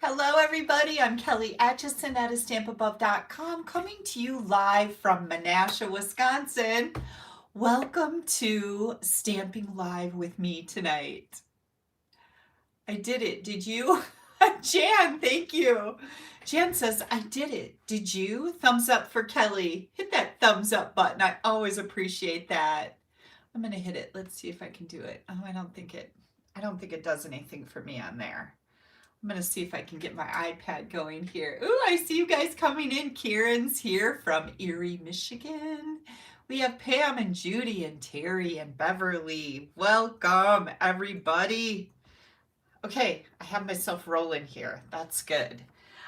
Hello, everybody. I'm Kelly Acheson at AStampAbove.com, coming to you live from Menasha, Wisconsin. Welcome to Stamping Live with me tonight. I did it. Did you? Jan, thank you. Jan says, I did it. Did you? Thumbs up for Kelly. Hit that thumbs up button. I always appreciate that. I'm going to hit it. Let's see if I can do it. Oh, I don't think it does anything for me on there. I'm going to see if I can get my iPad going here. Ooh, I see you guys coming in. Kieran's here from Erie, Michigan. We have Pam and Judy and Terry and Beverly. Welcome, everybody. Okay, I have myself rolling here. That's good.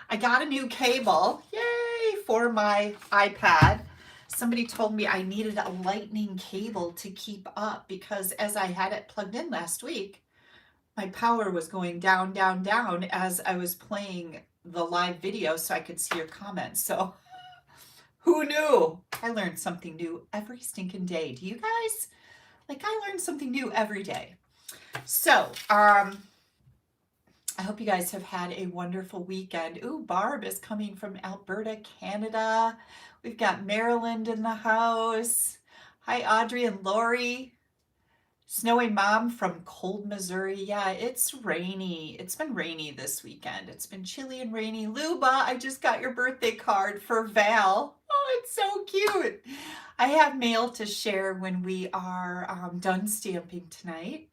I got a new cable, yay, for my iPad. Somebody told me I needed a lightning cable to keep up because as I had it plugged in last week, my power was going down, down, down as I was playing the live video so I could see your comments. So who knew? I learned something new every stinking day. Do you guys? Like, I learned something new every day. So, I hope you guys have had a wonderful weekend. Ooh, Barb is coming from Alberta, Canada. We've got Maryland in the house. Hi, Audrey and Lori. Snowy Mom from cold Missouri. Yeah, it's rainy. It's been rainy this weekend. It's been chilly and rainy. Luba, I just got your birthday card for Val. Oh, it's so cute. I have mail to share when we are done stamping tonight.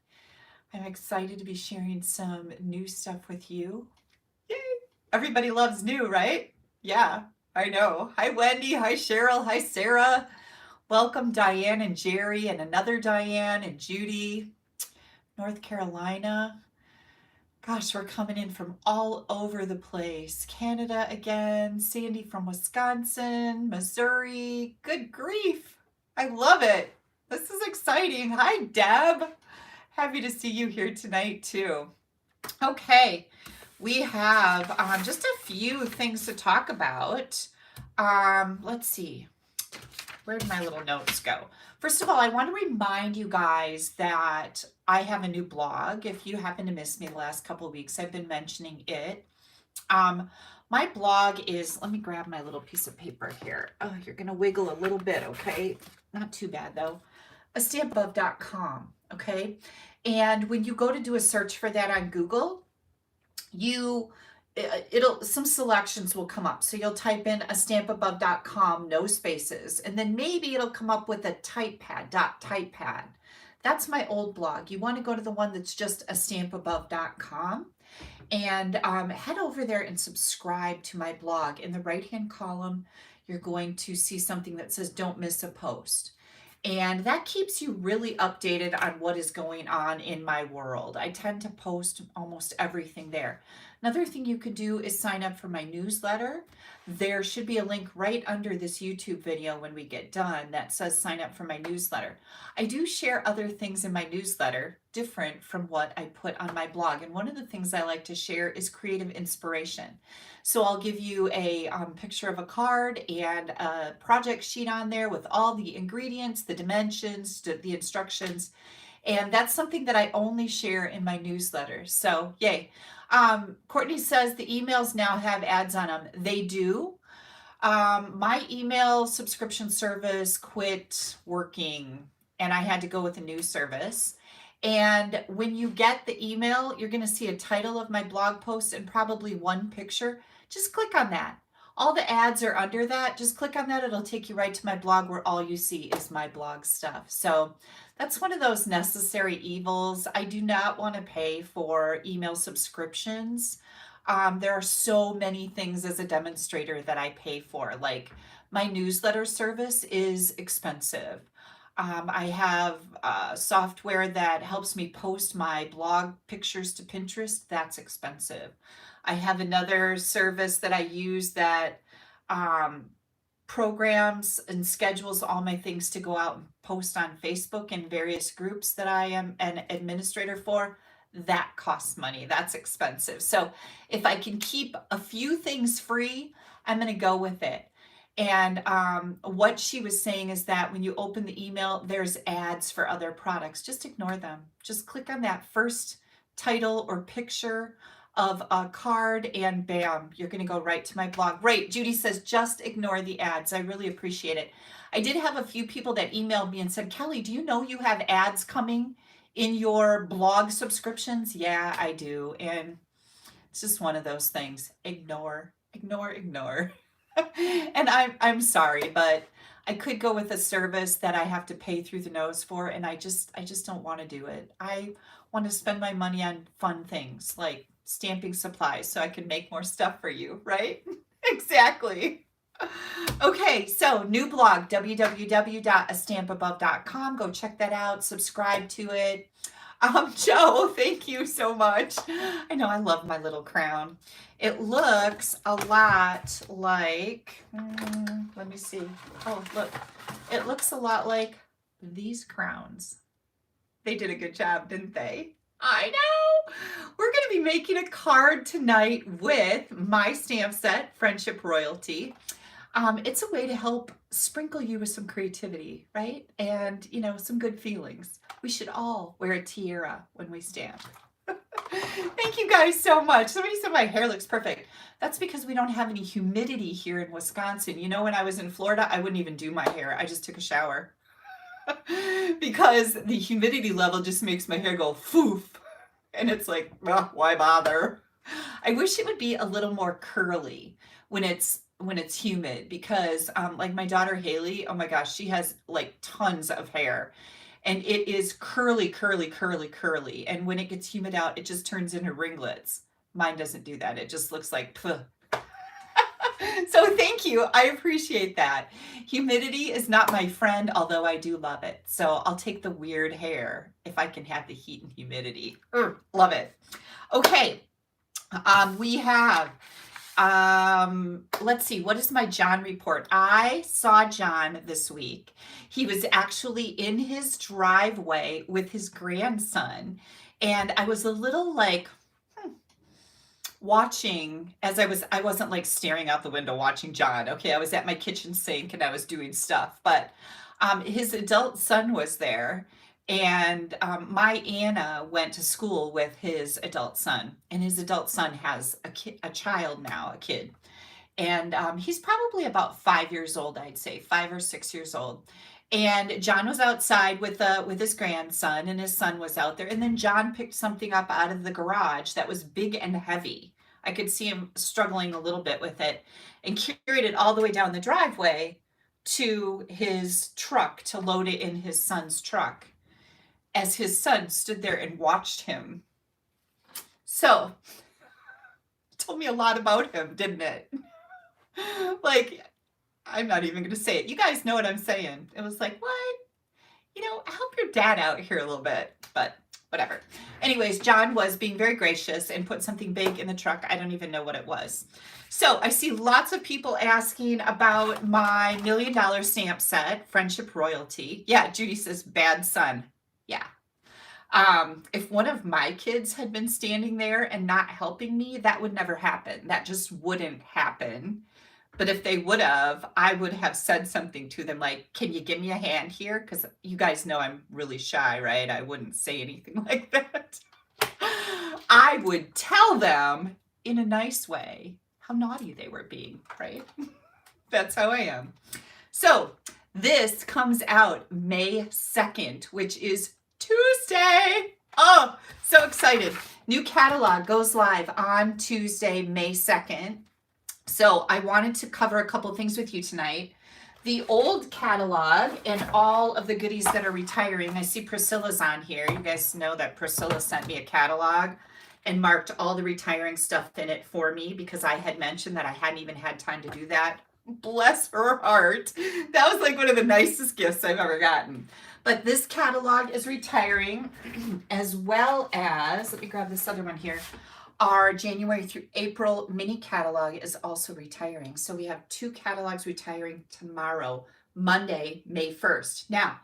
I'm excited to be sharing some new stuff with you. Yay! Everybody loves new, right? Yeah, I know. Hi, Wendy. Hi, Cheryl. Hi, Sarah. Welcome, Diane and Jerry, and another Diane and Judy, North Carolina. Gosh, we're coming in from all over the place. Canada again, Sandy from Wisconsin, Missouri. Good grief. I love it. This is exciting. Hi, Deb. Happy to see you here tonight, too. Okay, we have just a few things to talk about. Let's see. Where did my little notes go? First of all, I want to remind you guys that I have a new blog. If you happen to miss me the last couple of weeks, I've been mentioning it. My blog is, let me grab my little piece of paper here. Oh, you're going to wiggle a little bit, okay? Not too bad, though. AStampAbove.com, okay? And when you go to do a search for that on Google, some selections will come up. So you'll type in AStampAbove.com, no spaces, and then maybe it'll come up with a typepad. That's my old blog. You want to go to the one that's just AStampAbove.com and head over there and subscribe to my blog. In the right-hand column, you're going to see something that says don't miss a post. And that keeps you really updated on what is going on in my world. I tend to post almost everything there. Another thing you could do is sign up for my newsletter. There should be a link right under this YouTube video when we get done that says sign up for my newsletter. I do share other things in my newsletter different from what I put on my blog. And one of the things I like to share is creative inspiration. So I'll give you a picture of a card and a project sheet on there with all the ingredients, the dimensions, the instructions. And that's something that I only share in my newsletter. So yay. Courtney says the emails now have ads on them. They do. My email subscription service quit working and I had to go with a new service. And when you get the email, you're going to see a title of my blog post and probably one picture. Just click on that. All the ads are under that. Just click on that. It'll take you right to my blog where all you see is my blog stuff. So that's one of those necessary evils. I do not want to pay for email subscriptions. There are so many things as a demonstrator that I pay for. Like my newsletter service is expensive. I have software that helps me post my blog pictures to Pinterest. That's expensive. I have another service that I use that programs and schedules all my things to go out and post on Facebook and various groups that I am an administrator for. That costs money. That's expensive. So if I can keep a few things free, I'm going to go with it. And what she was saying is that when you open the email, there's ads for other products. Just ignore them. Just click on that first title or picture of a card, and bam, you're going to go right to my blog. Right, Judy says, just ignore the ads. I really appreciate it. I did have a few people that emailed me and said, Kelly, do you know you have ads coming in your blog subscriptions? Yeah, I do. And it's just one of those things. Ignore, ignore, ignore. And I'm sorry, but I could go with a service that I have to pay through the nose for, and I just don't want to do it. I want to spend my money on fun things like stamping supplies so I can make more stuff for you, right? Exactly. Okay, so new blog, www.AStampAbove.com. Go check that out, subscribe to it. Joe, thank you so much. I know I love my little crown. It looks a lot like, let me see. Oh, look, it looks a lot like these crowns. They did a good job, didn't they? I know. We're going to be making a card tonight with my stamp set, Friendship Royalty. It's a way to help sprinkle you with some creativity, right? And, you know, some good feelings. We should all wear a tiara when we stamp. Thank you guys so much. Somebody said my hair looks perfect. That's because we don't have any humidity here in Wisconsin. You know, when I was in Florida, I wouldn't even do my hair. I just took a shower because the humidity level just makes my hair go foof. And it's like, well, why bother? I wish it would be a little more curly when it's humid, because like my daughter Haley, oh my gosh, she has like tons of hair and it is curly, curly, curly, curly. And when it gets humid out, it just turns into ringlets. Mine doesn't do that. It just looks like, puh. So thank you. I appreciate that. Humidity is not my friend, although I do love it. So I'll take the weird hair if I can have the heat and humidity. Love it. Okay. We have, let's see, what is my John report? I saw John this week. He was actually in his driveway with his grandson. And I was a little like, watching as I wasn't like staring out the window watching John. Okay, I was at my kitchen sink and I was doing stuff, but his adult son was there, and my Anna went to school with his adult son, and his adult son has a child now, a kid, and he's probably about 5 years old, I'd say 5 or 6 years old. And John was outside with his grandson, and his son was out there. And then John picked something up out of the garage that was big and heavy. I could see him struggling a little bit with it, and carried it all the way down the driveway to his truck to load it in his son's truck, as his son stood there and watched him. So, it told me a lot about him, didn't it? Like, I'm not even going to say it. You guys know what I'm saying. It was like, what? You know, help your dad out here a little bit, but whatever. Anyways, John was being very gracious and put something big in the truck. I don't even know what it was. So I see lots of people asking about my $1 million stamp set, Friendship Royalty. Yeah, Judy says, bad son. Yeah. If one of my kids had been standing there and not helping me, that would never happen. That just wouldn't happen. But if they would have, I would have said something to them like, can you give me a hand here? Because you guys know I'm really shy, right? I wouldn't say anything like that. I would tell them in a nice way how naughty they were being, right? That's how I am. So this comes out May 2nd, which is Tuesday. Oh, so excited. New catalog goes live on Tuesday, May 2nd. So I wanted to cover a couple things with you tonight. The old catalog and all of the goodies that are retiring. I see Priscilla's on here. You guys know that Priscilla sent me a catalog and marked all the retiring stuff in it for me because I had mentioned that I hadn't even had time to do that. Bless her heart. That was like one of the nicest gifts I've ever gotten. But this catalog is retiring, as well as, let me grab this other one here. Our January through April mini catalog is also retiring. So we have 2 catalogs retiring tomorrow, Monday, May 1st. Now,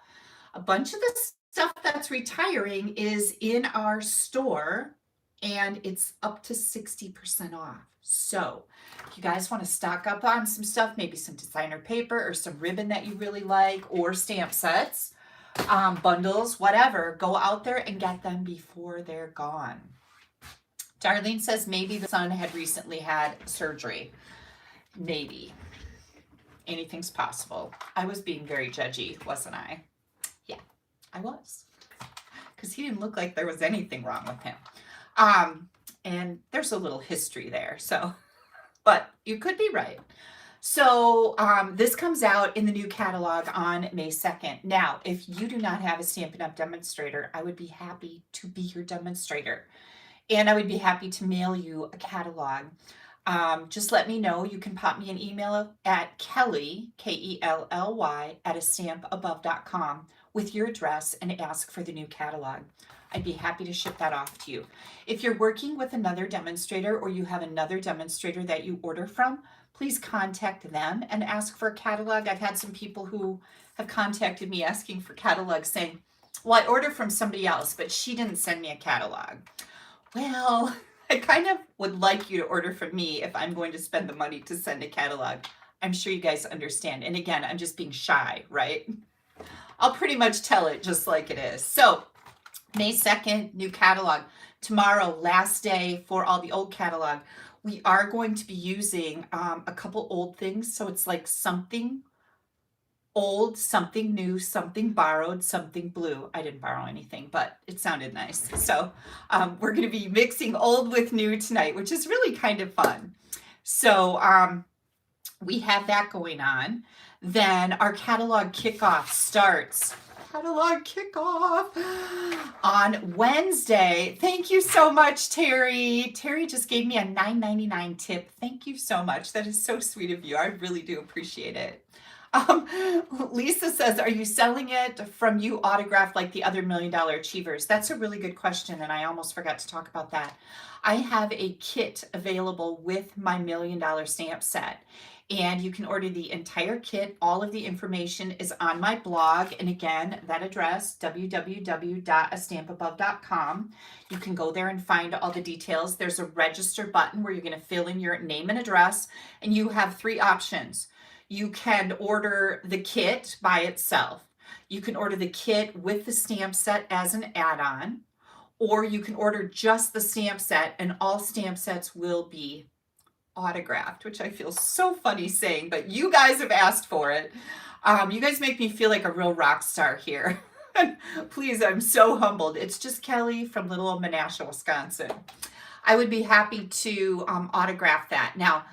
a bunch of the stuff that's retiring is in our store, and it's up to 60% off. So if you guys want to stock up on some stuff, maybe some designer paper or some ribbon that you really like, or stamp sets, bundles, whatever, go out there and get them before they're gone. Darlene says maybe the son had recently had surgery. Maybe. Anything's possible. I was being very judgy, wasn't I? Yeah, I was. Because he didn't look like there was anything wrong with him. And there's a little history there. So, but you could be right. So this comes out in the new catalog on May 2nd. Now, if you do not have a Stampin' Up! Demonstrator, I would be happy to be your demonstrator. And I would be happy to mail you a catalog. Just let me know. You can pop me an email at Kelly, Kelly, at AStampAbove.com with your address and ask for the new catalog. I'd be happy to ship that off to you. If you're working with another demonstrator or you have another demonstrator that you order from, please contact them and ask for a catalog. I've had some people who have contacted me asking for catalogs saying, well, I ordered from somebody else, but she didn't send me a catalog. Well, I kind of would like you to order from me if I'm going to spend the money to send a catalog. I'm sure you guys understand. And again, I'm just being shy, right? I'll pretty much tell it just like it is. So May 2nd, new catalog. Tomorrow, last day for all the old catalog. We are going to be using a couple old things. So it's like something old, something new, something borrowed, something blue. I didn't borrow anything, but it sounded nice. So we're going to be mixing old with new tonight, which is really kind of fun. So we have that going on. Then our catalog kickoff starts. Catalog kickoff on Wednesday. Thank you so much, Terry. Terry just gave me a $9.99 tip. Thank you so much. That is so sweet of you. I really do appreciate it. Lisa says, are you selling it from you autographed like the other $1 Million Achievers? That's a really good question, and I almost forgot to talk about that. I have a kit available with my $1 Million stamp set, and you can order the entire kit. All of the information is on my blog, and again, that address, www.AStampAbove.com. You can go there and find all the details. There's a register button where you're going to fill in your name and address, and you have 3 options. You can order the kit by itself. You can order the kit with the stamp set as an add-on, or you can order just the stamp set, and all stamp sets will be autographed, which I feel so funny saying, but you guys have asked for it. You guys make me feel like a real rock star here. Please, I'm so humbled. It's just Kelly from little old Menasha, Wisconsin. I would be happy to autograph that. Now,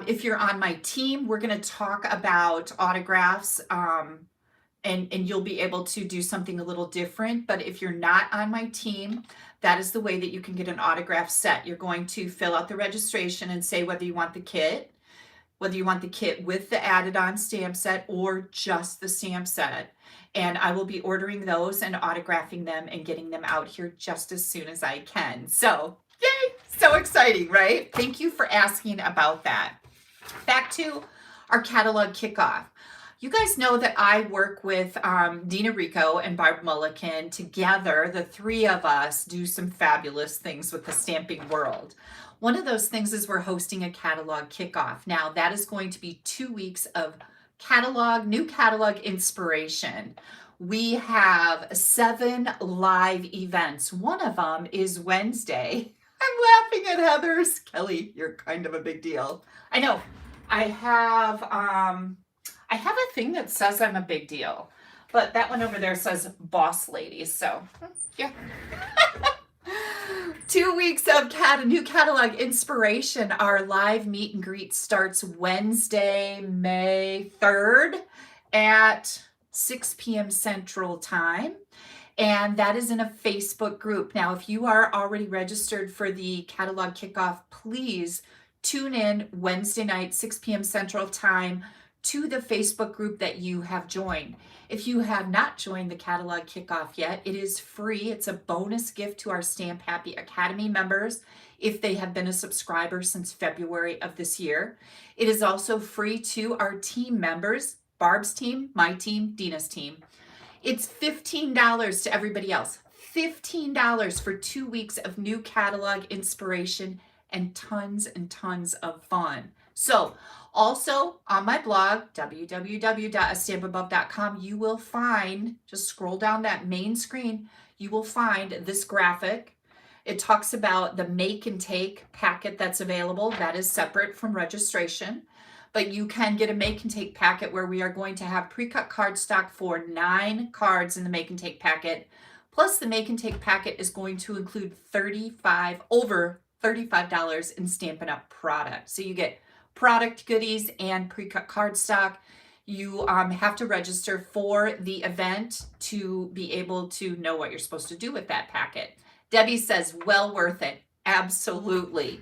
if you're on my team, we're going to talk about autographs, and you'll be able to do something a little different. But if you're not on my team, that is the way that you can get an autograph set. You're going to fill out the registration and say whether you want the kit, with the added on stamp set or just the stamp set. And I will be ordering those and autographing them and getting them out here just as soon as I can. So, yay! So exciting, right? Thank you for asking about that. Back to our catalog kickoff. You guys know that I work with Dina Rico and Barb Mulliken. Together, the 3 of us do some fabulous things with the stamping world. One of those things is we're hosting a catalog kickoff. Now, that is going to be 2 weeks of new catalog inspiration. We have 7 live events. One of them is Wednesday. I'm laughing at Heather's. Kelly, you're kind of a big deal. I know. I have a thing that says I'm a big deal, but that one over there says boss lady. So yeah. 2 weeks of new catalog inspiration. Our live meet and greet starts Wednesday, May 3rd at 6 p.m. Central Time. And that is in a Facebook group. Now, if you are already registered for the catalog kickoff, please tune in Wednesday night, 6 p.m. Central Time to the Facebook group that you have joined. If you have not joined the catalog kickoff yet, it is free. It's a bonus gift to our Stamp Happy Academy members if they have been a subscriber since February of this year. It is also free to our team members, Barb's team, my team, Dina's team. It's $15 to everybody else. $15 for 2 weeks of new catalog inspiration and tons of fun. So also on my blog, www.AStampAbove.com, you will find, just scroll down that main screen, you will find this graphic. It talks about the make and take packet that's available. That is separate from registration. But you can get a make and take packet where we are going to have pre-cut cardstock for 9 cards in the make and take packet. Plus the make and take packet is going to include over $35 in Stampin' Up! Product. So you get product goodies and pre-cut cardstock. You have to register for the event to be able to know what you're supposed to do with that packet. Debbie says, well worth it. Absolutely.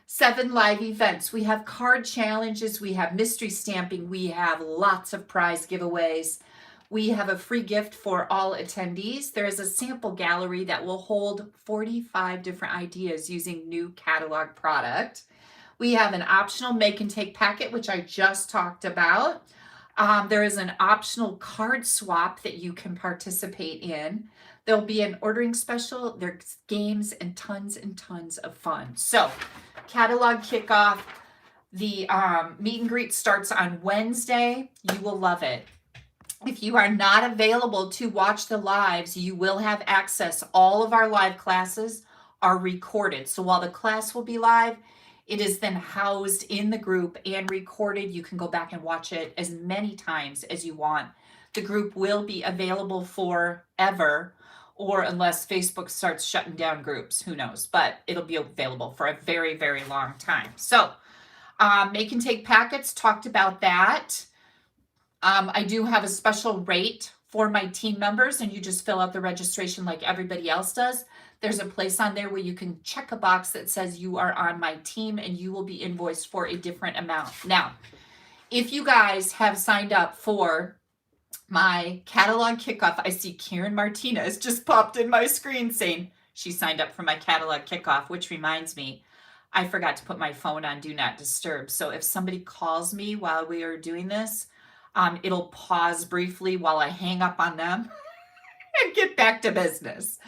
7 live events. We have card challenges. We have mystery stamping. We have lots of prize giveaways. We have a free gift for all attendees. There is a sample gallery that will hold 45 different ideas using new catalog product. We have an optional make and take packet, which I just talked about. There is an optional card swap that you can participate in. There'll be an ordering special. There's games and tons of fun. So, catalog kickoff. The meet and greet starts on Wednesday. You will love it. If you are not available to watch the lives, you will have access. All of our live classes are recorded. So while the class will be live, it is then housed in the group and recorded. You can go back and watch it as many times as you want. The group will be available forever, or unless Facebook starts shutting down groups, who knows, but it'll be available for a very, very long time. So make and take packets, talked about that. I do have a special rate for my team members, and you just fill out the registration like everybody else does. There's a place on there where you can check a box that says you are on my team, and you will be invoiced for a different amount. Now, if you guys have signed up for my catalog kickoff, I see Karen Martinez just popped in my screen saying she signed up for my catalog kickoff, which reminds me, I forgot to put my phone on Do Not Disturb. So if somebody calls me while we are doing this, it'll pause briefly while I hang up on them and get back to business.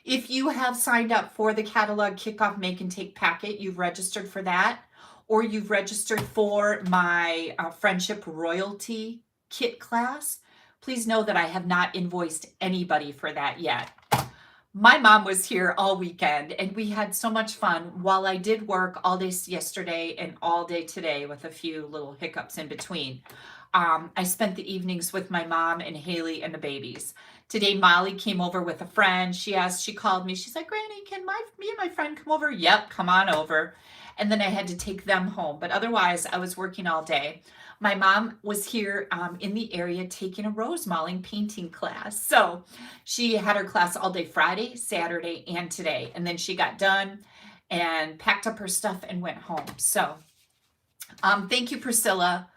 If you have signed up for the catalog kickoff make and take packet, you've registered for that, or you've registered for my friendship royalty kit class, please know that I have not invoiced anybody for that yet. My mom was here all weekend and we had so much fun. While I did work all day yesterday and all day today with a few little hiccups in between, I spent the evenings with my mom and Haley and the babies. Today, Molly came over with a friend. She called me. She's like, Granny, can me and my friend come over? Yep, come on over. And then I had to take them home. But otherwise, I was working all day. My mom was here in the area taking a rose mauling painting class. So she had her class all day Friday, Saturday, and today. And then she got done and packed up her stuff and went home. So thank you, Priscilla.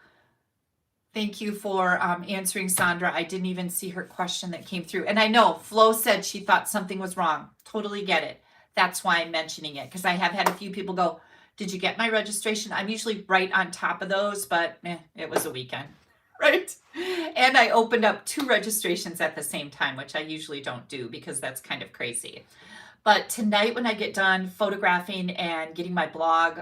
Thank you for answering Sandra. I didn't even see her question that came through. And I know Flo said she thought something was wrong. Totally get it. That's why I'm mentioning it, because I have had a few people go, did you get my registration? I'm usually right on top of those, but it was a weekend, right? And I opened up 2 registrations at the same time, which I usually don't do because that's kind of crazy. But tonight when I get done photographing and getting my blog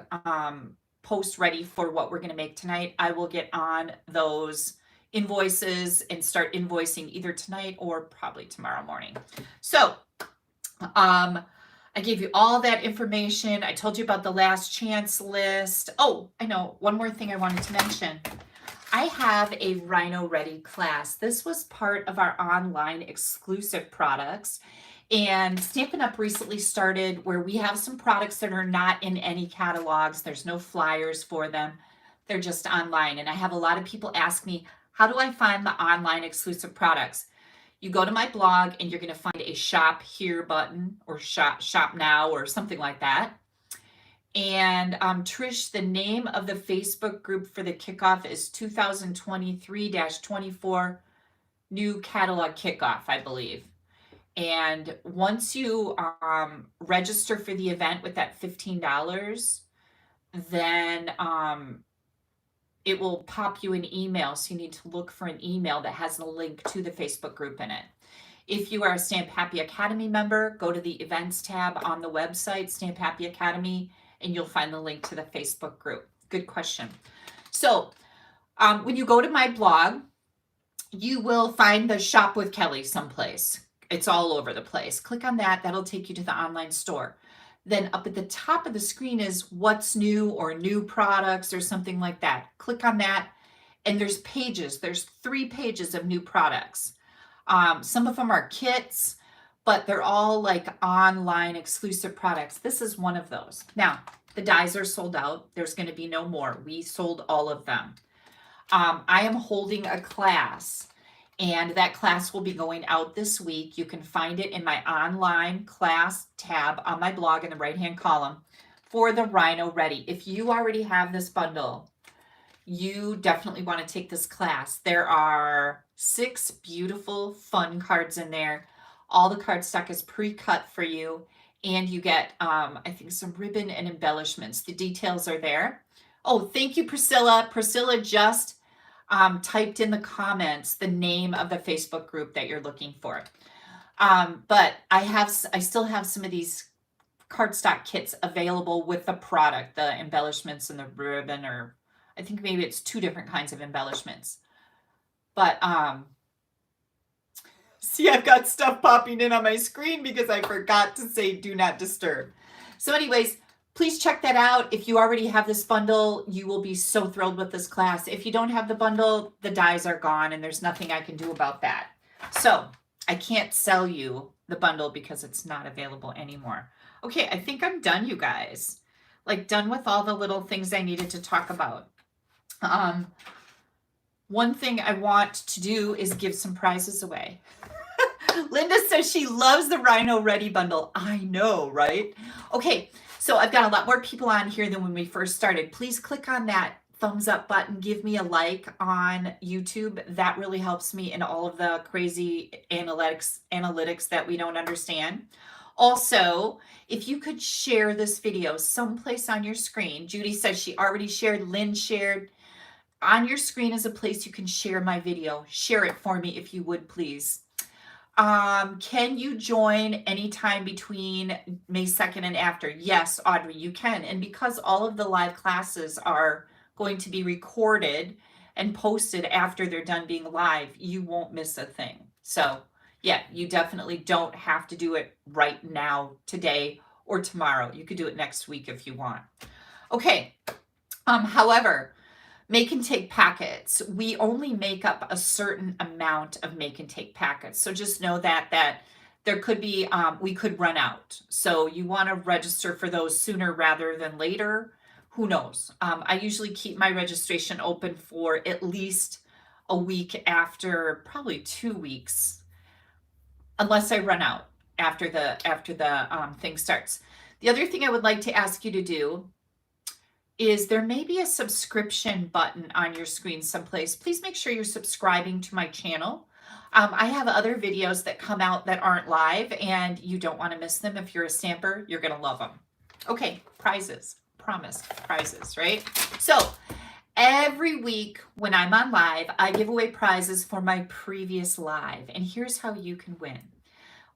post ready for what we're going to make tonight, I will get on those invoices and start invoicing either tonight or probably tomorrow morning. So, I gave you all that information. I told you about the last chance list. Oh, I know. One more thing I wanted to mention. I have a Rhino Ready class. This was part of our online exclusive products. And Stampin' Up! Recently started where we have some products that are not in any catalogs. There's no flyers for them. They're just online. And I have a lot of people ask me, how do I find the online exclusive products? You go to my blog and you're going to find a shop here button or shop now or something like that. And Trish, the name of the Facebook group for the kickoff is 2023-24 New Catalog Kickoff, I believe. And once you register for the event with that $15, then it will pop you an email. So you need to look for an email that has a link to the Facebook group in it. If you are a Stamp Happy Academy member, go to the events tab on the website, Stamp Happy Academy, and you'll find the link to the Facebook group. Good question. So when you go to my blog, you will find the Shop with Kelly someplace. it's all over the place. Click on that. That'll take you to the online store. Then up at the top of the screen is what's new or new products or something like that. Click on that. And there's pages. There's 3 pages of new products. Some of them are kits, but they're all like online exclusive products. This is one of those. Now, the dies are sold out. There's going to be no more. We sold all of them. I am holding a class, and that class will be going out this week. You can find it in my online class tab on my blog in the right-hand column for the Rhino Ready. If you already have this bundle, you definitely want to take this class. There are 6 beautiful, fun cards in there. All the cardstock is pre-cut for you, and you get, I think, some ribbon and embellishments. The details are there. Oh, thank you, Priscilla. Priscilla just typed in the comments the name of the Facebook group that you're looking for. But I still have some of these cardstock kits available with the product, the embellishments and the ribbon, or I think maybe it's 2 different kinds of embellishments. But see, I've got stuff popping in on my screen because I forgot to say do not disturb. So anyways, please check that out. If you already have this bundle, you will be so thrilled with this class. If you don't have the bundle, the dies are gone and there's nothing I can do about that. So I can't sell you the bundle because it's not available anymore. Okay, I think I'm done, you guys. Like, done with all the little things I needed to talk about. One thing I want to do is give some prizes away. Linda says she loves the Rhino Ready bundle. I know, right? Okay, so I've got a lot more people on here than when we first started. Please click on that thumbs up button. Give me a like on YouTube. That really helps me in all of the crazy analytics that we don't understand. Also, if you could share this video someplace on your screen. Judy says she already shared. Lynn shared. On your screen is a place you can share my video. Share it for me if you would, please. Can you join anytime between May 2nd and after? Yes, Audrey, you can. And because all of the live classes are going to be recorded and posted after they're done being live, you won't miss a thing. So yeah, you definitely don't have to do it right now, today, or tomorrow. You could do it next week if you want. Okay. However, make and take packets. We only make up a certain amount of make and take packets. So just know that there could be, we could run out. So you want to register for those sooner rather than later. Who knows? I usually keep my registration open for at least a week after, probably 2 weeks, unless I run out after the thing starts. The other thing I would like to ask you to do is there may be a subscription button on your screen someplace. Please make sure you're subscribing to my channel. I have other videos that come out that aren't live, and you don't want to miss them. If you're a stamper, you're going to love them. Okay, prizes. Promised prizes, right? So every week when I'm on live, I give away prizes for my previous live. And here's how you can win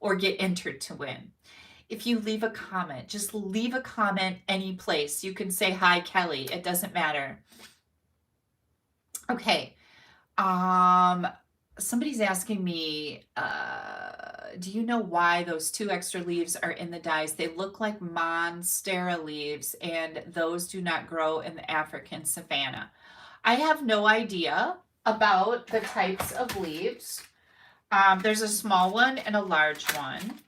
or get entered to win. If you leave a comment, just leave a comment any place. You can say, hi, Kelly. It doesn't matter. Okay. Somebody's asking me, do you know why those 2 extra leaves are in the dies? They look like monstera leaves, and those do not grow in the African savanna. I have no idea about the types of leaves. There's a small one and a large one.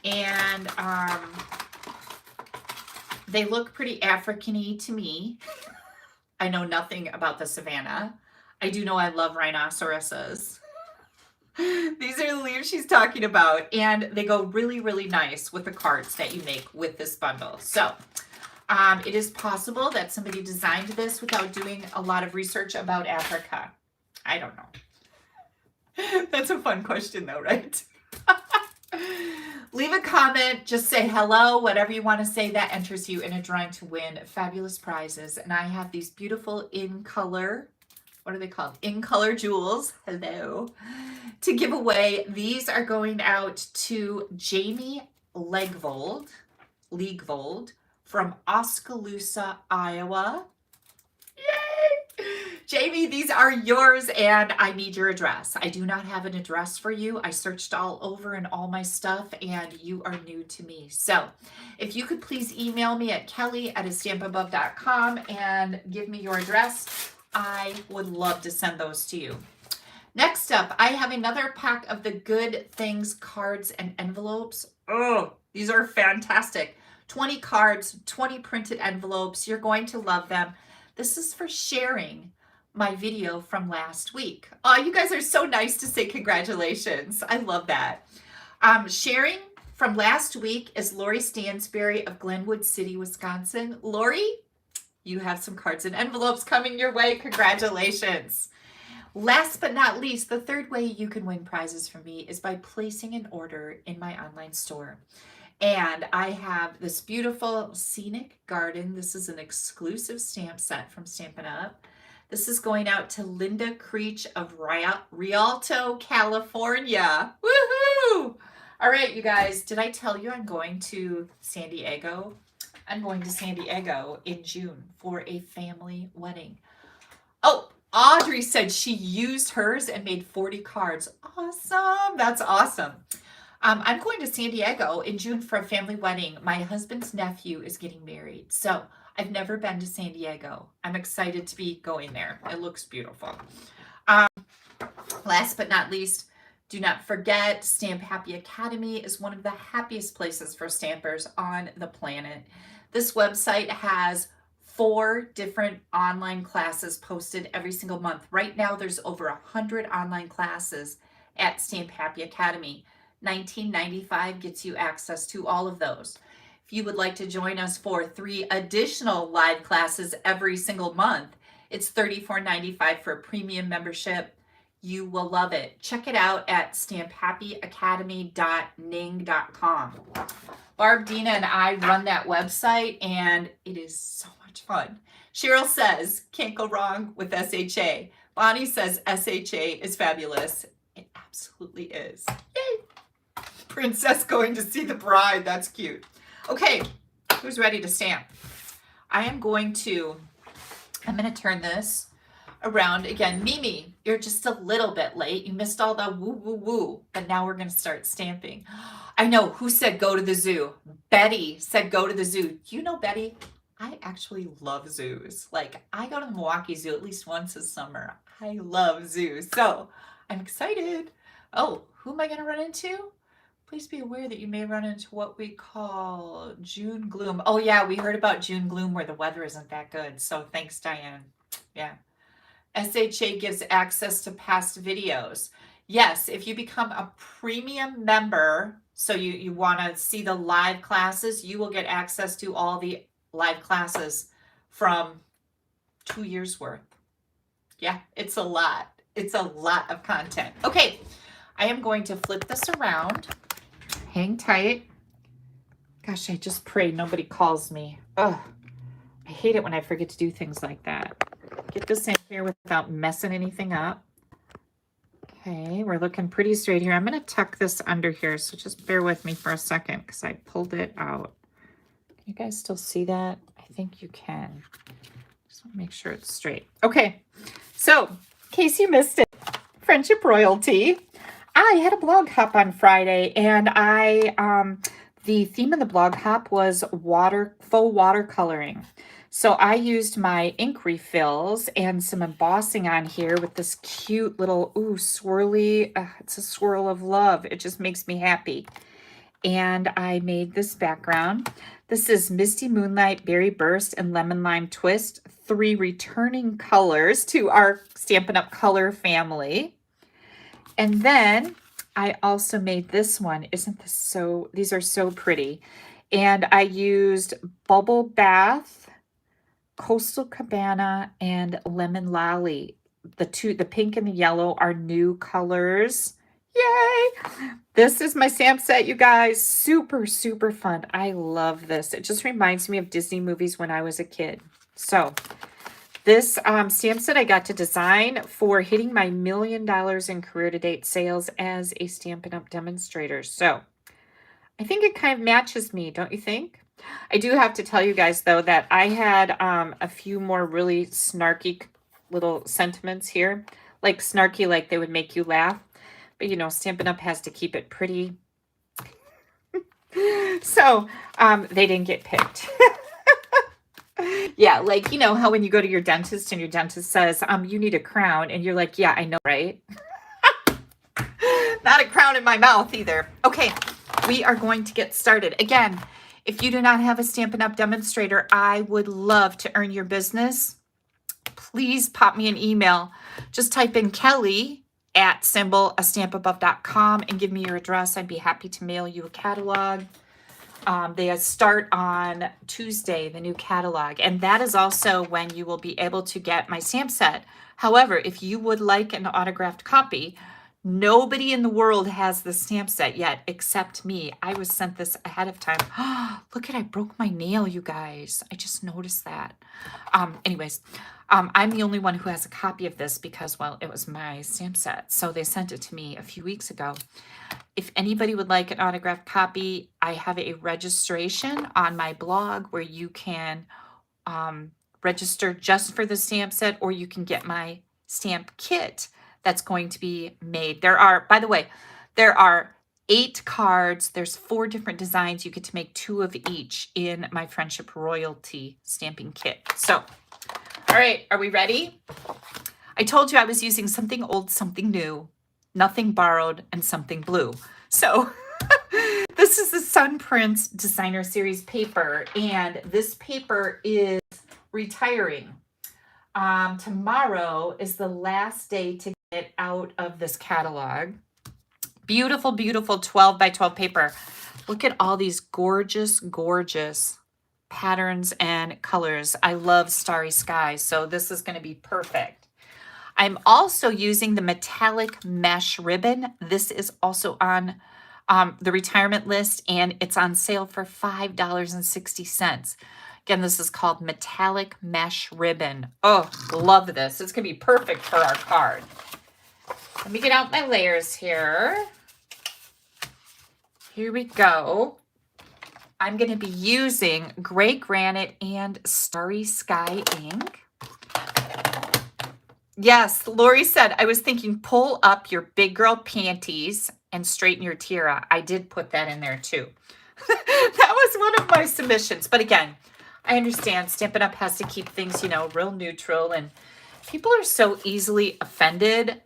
And they look pretty African-y to me. I know nothing about the savannah. I do know I love rhinoceroses. These are the leaves she's talking about, and they go really, really nice with the cards that you make with this bundle. So it is possible that somebody designed this without doing a lot of research about Africa. I don't know. That's a fun question though, right? Leave a comment, just say hello, whatever you want to say. That enters you in a drawing to win fabulous prizes. And I have these beautiful in color, what are they called? In color jewels, hello, to give away. These are going out to Jamie Legvold from Oskaloosa, Iowa. Yay! Jamie, these are yours and I need your address. I do not have an address for you. I searched all over in all my stuff and you are new to me. So if you could please email me at kelly@AStampAbove.com and give me your address, I would love to send those to you. Next up, I have another pack of the Good Things cards and envelopes. Oh, these are fantastic. 20 cards, 20 printed envelopes. You're going to love them. This is for sharing my video from last week. Oh, you guys are so nice to say congratulations. I love that. Sharing from last week is Lori Stansberry of Glenwood City, Wisconsin. Lori, you have some cards and envelopes coming your way. Congratulations. Last but not least, the third way you can win prizes from me is by placing an order in my online store. And I have this beautiful scenic garden. This is an exclusive stamp set from Stampin' Up. This is going out to Linda Creech of Rialto, California. Woohoo! All right, you guys, did I tell you I'm going to San Diego? I'm going to San Diego in June for a family wedding. Oh, Audrey said she used hers and made 40 cards. Awesome. That's awesome. I'm going to San Diego in June for a family wedding. My husband's nephew is getting married. So I've never been to San Diego. I'm excited to be going there. It looks beautiful. Last but not least, do not forget Stamp Happy Academy is one of the happiest places for stampers on the planet. This website has 4 different online classes posted every single month. Right now, there's over 100 online classes at Stamp Happy Academy. $19.95 gets you access to all of those. If you would like to join us for 3 additional live classes every single month, it's $34.95 for a premium membership. You will love it. Check it out at stamphappyacademy.ning.com. Barb, Dina, and I run that website, and it is so much fun. Cheryl says, can't go wrong with SHA. Bonnie says, SHA is fabulous. It absolutely is. Yay! Princess going to see the bride. That's cute. Okay, who's ready to stamp? I'm going to turn this around again. Mimi, you're just a little bit late. You missed all the woo, woo, woo. But now we're going to start stamping. I know. Who said go to the zoo? Betty said go to the zoo. You know, Betty, I actually love zoos. Like, I go to the Milwaukee Zoo at least once a summer. I love zoos. So I'm excited. Oh, who am I going to run into? Please be aware that you may run into what we call June gloom. Oh, yeah, we heard about June gloom where the weather isn't that good. So thanks, Diane. Yeah. SHA gives access to past videos. Yes, if you become a premium member, so you want to see the live classes, you will get access to all the live classes from 2 years worth. Yeah, it's a lot. It's a lot of content. Okay, I am going to flip this around. Hang tight. Gosh, I just pray nobody calls me. Ugh, I hate it when I forget to do things like that. Get this in here without messing anything up. Okay, we're looking pretty straight here. I'm going to tuck this under here, so just bear with me for a second because I pulled it out. Can you guys still see that? I think you can. Just want to make sure it's straight. Okay, so in case you missed it, Friendship Royalty. I had a blog hop on Friday, and the theme of the blog hop was faux watercoloring. So I used my ink refills and some embossing on here with this cute little, swirly, it's a swirl of love. It just makes me happy. And I made this background. This is Misty Moonlight, Berry Burst, and Lemon Lime Twist, 3 returning colors to our Stampin' Up! Color family. And then I also made this one. Isn't this so, these are so pretty. And I used Bubble Bath, Coastal Cabana, and Lemon Lolly. The pink and the yellow are new colors. Yay! This is my stamp set, you guys. Super, super fun. I love this. It just reminds me of Disney movies when I was a kid. So this stamp set I got to design for hitting my $1 million in career to date sales as a Stampin' Up! Demonstrator. So I think it kind of matches me, don't you think? I do have to tell you guys, though, that I had a few more really snarky little sentiments here, like snarky, like they would make you laugh. But you know, Stampin' Up! Has to keep it pretty. So they didn't get picked. Yeah, like, you know how when you go to your dentist and your dentist says, you need a crown, and you're like, yeah, I know, right? Not a crown in my mouth either. Okay, we are going to get started. Again, if you do not have a Stampin' Up! Demonstrator, I would love to earn your business. Please pop me an email. Just type in Kelly at AStampAbove.com and give me your address. I'd be happy to mail you a catalog. They start on Tuesday, the new catalog, and that is also when you will be able to get my stamp set. However, if you would like an autographed copy, nobody in the world has the stamp set yet except me. I was sent this ahead of time. Look at, I broke my nail, you guys. I just noticed that. Anyways, I'm the only one who has a copy of this because, well, it was my stamp set. So they sent it to me a few weeks ago. If anybody would like an autographed copy, I have a registration on my blog where you can register just for the stamp set, or you can get my stamp kit that's going to be made. There are, by the way, there are 8 cards. There's 4 different designs. You get to make 2 of each in my Friendship Royalty stamping kit. So, all right, are we ready? I told you I was using something old, something new, nothing borrowed, and something blue. So this is the Sun Prince Designer Series paper, and this paper is retiring. Tomorrow is the last day to get out of this catalog. Beautiful, beautiful 12 by 12 paper. Look at all these gorgeous, gorgeous patterns and colors. I love starry skies, so this is going to be perfect. I'm also using the metallic mesh ribbon. This is also on the retirement list, and it's on sale for $5.60. Again, this is called metallic mesh ribbon. Oh, love this. It's going to be perfect for our card. Let me get out my layers here. Here we go. I'm going to be using Gray Granite and Starry Sky ink. Yes, Lori said, I was thinking pull up your big girl panties and straighten your tiara. I did put that in there too. That was one of my submissions. But again, I understand Stampin' Up! Has to keep things, you know, real neutral. And people are so easily offended.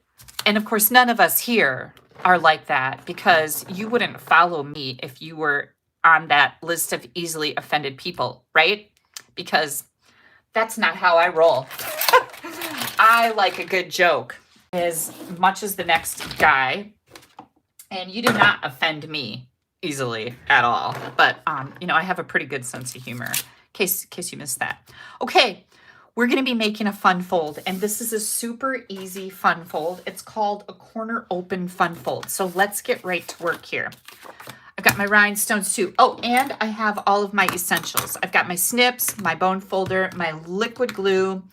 And of course, none of us here are like that, because you wouldn't follow me if you were on that list of easily offended people, right? Because that's not how I roll. I like a good joke as much as the next guy, and you do not offend me easily at all. But you know, I have a pretty good sense of humor. In case you missed that. Okay, we're going to be making a fun fold, and this is a super easy fun fold. It's called a corner open fun fold. So let's get right to work here. I've got my rhinestones too. Oh, and I have all of my essentials. I've got my snips, my bone folder, my liquid glue.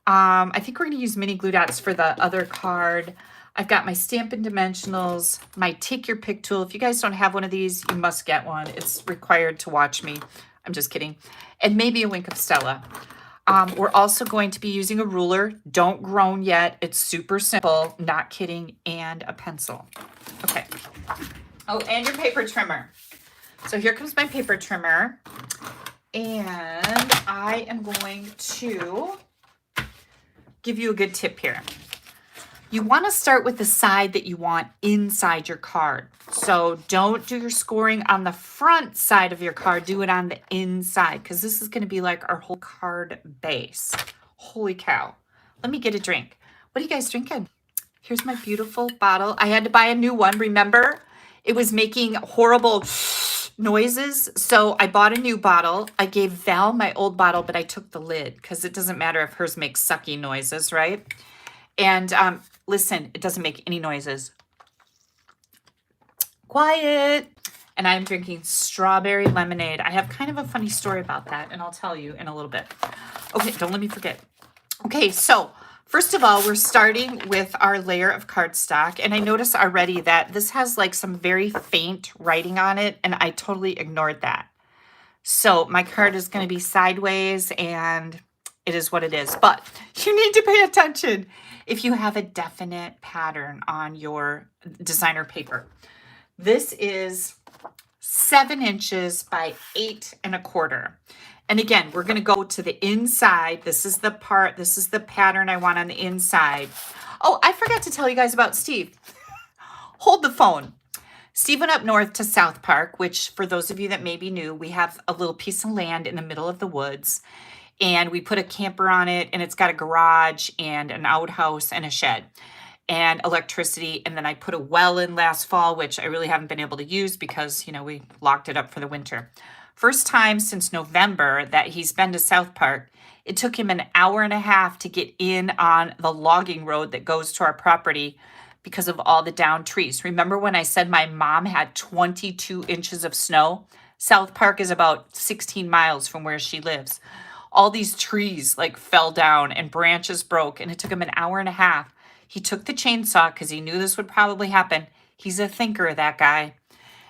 I think we're going to use mini glue dots for the other card. I've got my Stampin' Dimensionals, my Take Your Pick tool. If you guys don't have one of these, you must get one. It's required to watch me. I'm just kidding. And maybe a wink of Stella. We're also going to be using a ruler. Don't groan yet. It's super simple. Not kidding. And a pencil. Okay. Oh, and your paper trimmer. So here comes my paper trimmer. And I am going to give you a good tip here. You want to start with the side that you want inside your card. So don't do your scoring on the front side of your card. Do it on the inside, because this is going to be like our whole card base. Holy cow. Let me get a drink. What are you guys drinking? Here's my beautiful bottle. I had to buy a new one. Remember, it was making horrible noises. So I bought a new bottle. I gave Val my old bottle, but I took the lid because it doesn't matter if hers makes sucky noises, right? And listen, it doesn't make any noises. Quiet. And I'm drinking strawberry lemonade. I have kind of a funny story about that, and I'll tell you in a little bit. Okay, don't let me forget. Okay, so first of all, we're starting with our layer of cardstock, and I notice already that this has like some very faint writing on it, and I totally ignored that. So my card is going to be sideways, and it is what it is. But you need to pay attention if you have a definite pattern on your designer paper. This is 7 inches by 8 1/4. And again, we're going to go to the inside. This is the part, this is the pattern I want on the inside. Oh, I forgot to tell you guys about Steve. Hold the phone. Steve went up north to South Park, which for those of you that may be new, we have a little piece of land in the middle of the woods. And we put a camper on it, and it's got a garage and an outhouse and a shed and electricity. And then I put a well in last fall, which I really haven't been able to use because, you know, we locked it up for the winter. First time since November that he's been to South Park. It took him an hour and a half to get in on the logging road that goes to our property because of all the downed trees. Remember when I said my mom had 22 inches of snow? South Park is about 16 miles from where she lives. All these trees like fell down and branches broke, and it took him an hour and a half. He took the chainsaw because he knew this would probably happen. He's a thinker, that guy.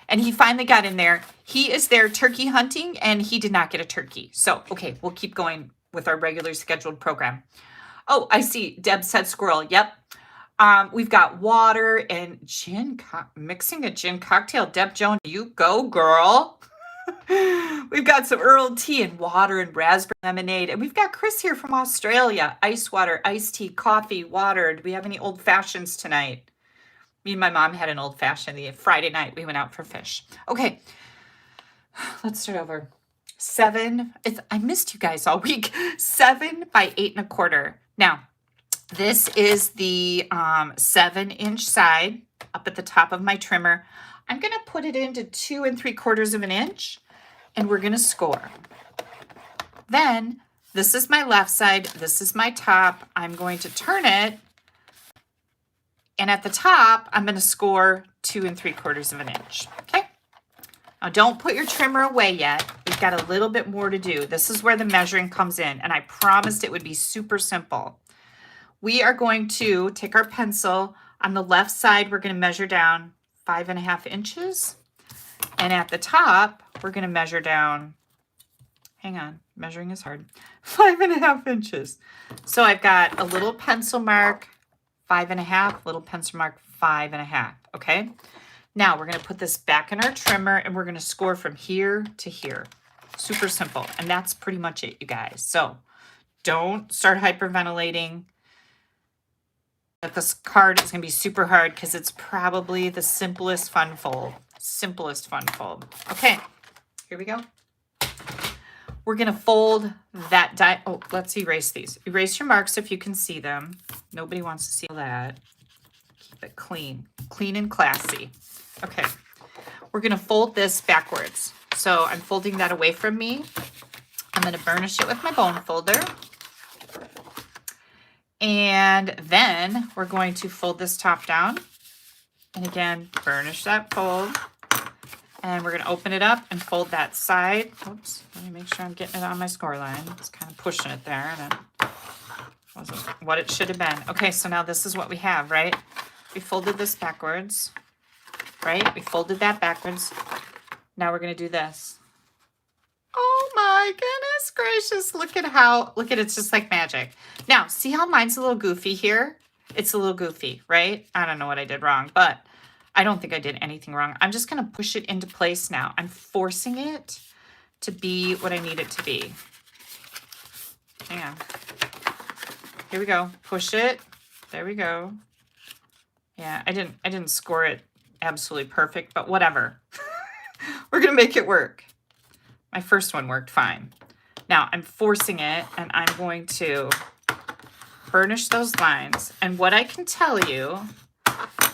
And he finally got in there. He is there turkey hunting, and he did not get a turkey. So, okay, we'll keep going with our regular scheduled program. Oh, I see. Deb said squirrel. Yep. We've got water and gin, mixing a gin cocktail. Deb Jones, you go, girl. We've got some Earl tea and water and raspberry lemonade. And we've got Chris here from Australia. Ice water, iced tea, coffee, water. Do we have any old fashions tonight? Me and my mom had an old fashioned the Friday night. We went out for fish. Okay, let's start over. 7. I missed you guys all week. 7 by 8 1/4. Now, this is the 7-inch side up at the top of my trimmer. I'm going to put it into 2 3/4 inch, and we're going to score. Then this is my left side. This is my top. I'm going to turn it. And at the top, I'm going to score 2 3/4 inch. Okay. Now don't put your trimmer away yet. We've got a little bit more to do. This is where the measuring comes in. And I promised it would be super simple. We are going to take our pencil. On the left side, we're going to measure down 5 1/2 inches. And at the top, we're going to measure down, hang on, measuring is hard, 5 1/2 inches. So I've got a little pencil mark, 5 1/2, little pencil mark, 5 1/2, okay? Now we're going to put this back in our trimmer, and we're going to score from here to here. Super simple. And that's pretty much it, you guys. So don't start hyperventilating. That this card is going to be super hard because it's probably the simplest fun fold. Simplest fun fold. Okay, here we go. We're going to fold that die. Oh, let's erase these. Erase your marks if you can see them. Nobody wants to see that. Keep it clean. Clean and classy. Okay, we're going to fold this backwards. So I'm folding that away from me. I'm going to burnish it with my bone folder. And then we're going to fold this top down. And again, burnish that fold. And we're going to open it up and fold that side. Oops, let me make sure I'm getting it on my score line. It's kind of pushing it there, and it wasn't what it should have been. Okay, so now this is what we have, right? We folded this backwards, right? We folded that backwards. Now we're going to do this. Oh my goodness gracious. Look at it's just like magic. Now, see how mine's a little goofy here? It's a little goofy, right? I don't know what I did wrong, but I don't think I did anything wrong. I'm just going to push it into place now. I'm forcing it to be what I need it to be. Hang on. Here we go. Push it. There we go. Yeah, I didn't score it absolutely perfect, but whatever. We're going to make it work. My first one worked fine. Now I'm forcing it, and I'm going to burnish those lines. And what I can tell you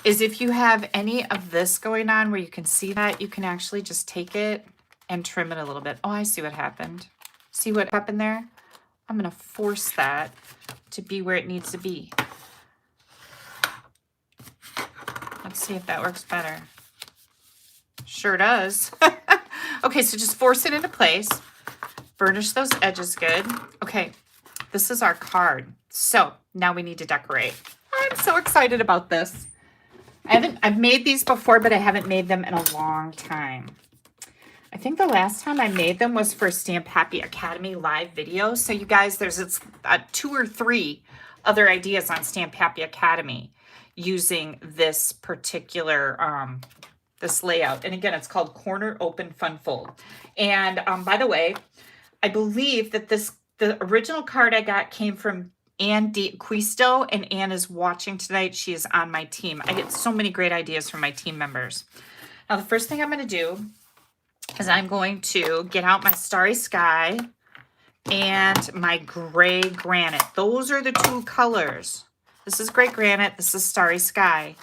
is if you have any of this going on where you can see that, you can actually just take it and trim it a little bit. Oh, I see what happened. See what happened there? I'm going to force that to be where it needs to be. Let's see if that works better. Sure does. Okay, so just force it into place. Burnish those edges good. Okay, this is our card. So now we need to decorate. I'm so excited about this. I've made these before, but I haven't made them in a long time. I think the last time I made them was for Stamp Happy Academy live video. So you guys, there's 2 or 3 other ideas on Stamp Happy Academy using this particular this layout. And again, it's called Corner Open Fun Fold. And by the way, I believe that the original card I got came from Ann Quisto, and Ann is watching tonight. She is on my team. I get so many great ideas from my team members. Now, the first thing I'm going to do is I'm going to get out my Starry Sky and my Gray Granite. Those are the 2 colors. This is Gray Granite. This is Starry Sky.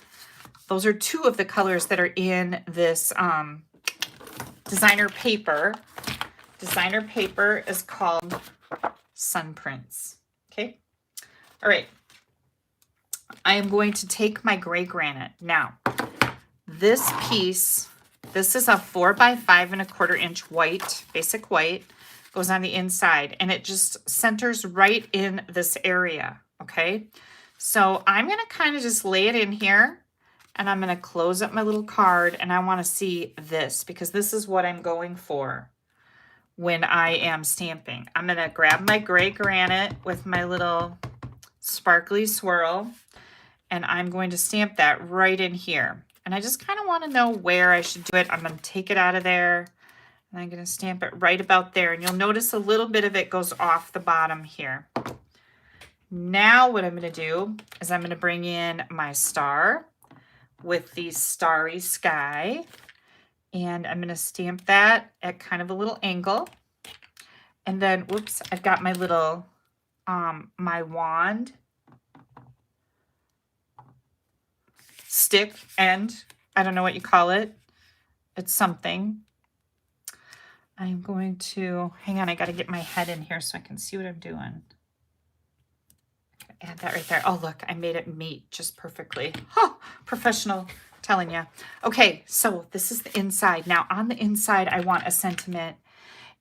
Those are 2 of the colors that are in this designer paper. Designer paper is called Sun Prints. Okay. All right. I am going to take my Gray Granite. Now, this piece, this is a 4x5 1/4 inch white, basic white, goes on the inside, and it just centers right in this area. Okay. So I'm going to kind of just lay it in here. And I'm going to close up my little card, and I want to see this because this is what I'm going for when I am stamping. I'm going to grab my Gray Granite with my little sparkly swirl, and I'm going to stamp that right in here. And I just kind of want to know where I should do it. I'm going to take it out of there, and I'm going to stamp it right about there. And you'll notice a little bit of it goes off the bottom here. Now what I'm going to do is I'm going to bring in my star with the Starry Sky, and I'm going to stamp that at kind of a little angle. And then, whoops, I've got my little, my wand stick end. I don't know what you call it. It's something. I'm going to, hang on, I got to get my head in here so I can see what I'm doing. Add that right there. Oh, look, I made it meet just perfectly. Oh, professional, telling you. Okay, so this is the inside. Now, on the inside, I want a sentiment.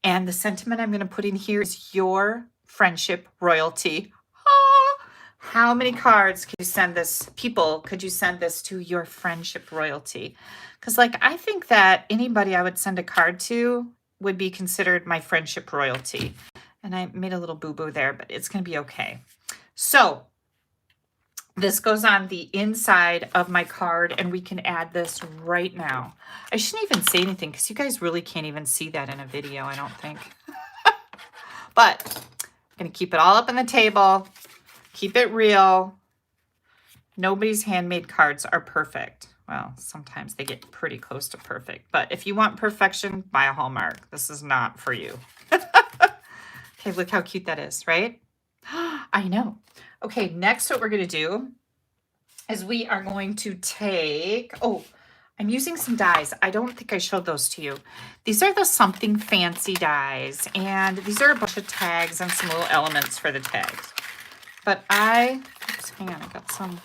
And the sentiment I'm going to put in here is your friendship royalty. Oh, how many cards could you send this, people, could you send this to your friendship royalty? Because, like, I think that anybody I would send a card to would be considered my friendship royalty. And I made a little boo-boo there, but it's going to be okay. So this goes on the inside of my card, and we can add this right now. I shouldn't even say anything because you guys really can't even see that in a video, I don't think. But I'm going to keep it all up on the table, keep it real. Nobody's handmade cards are perfect. Well, sometimes they get pretty close to perfect. But if you want perfection, buy a Hallmark. This is not for you. Okay, look how cute that is, right? I know. Okay, next what we're going to do is we are going to take, oh, I'm using some dies. I don't think I showed those to you. These are the Something Fancy dies, and these are a bunch of tags and some little elements for the tags. But oops, hang on, I got some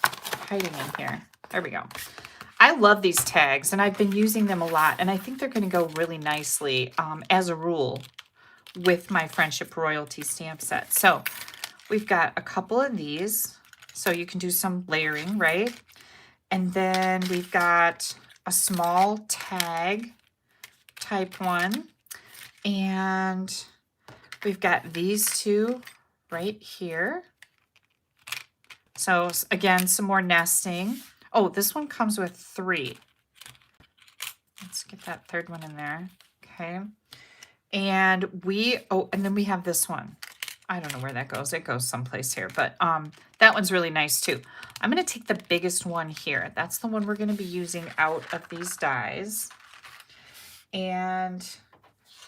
hiding in here. There we go. I love these tags, and I've been using them a lot, and I think they're going to go really nicely as a rule with my Friendship Royalty stamp set. So we've got a couple of these, so you can do some layering, right? And then we've got a small tag type one, and we've got these 2 right here. So again, some more nesting. Oh, this one comes with 3. Let's get that 3rd one in there. Okay. And and then we have this one. I don't know where that goes. It goes someplace here, but that one's really nice too. I'm going to take the biggest one here. That's the one we're going to be using out of these dies. And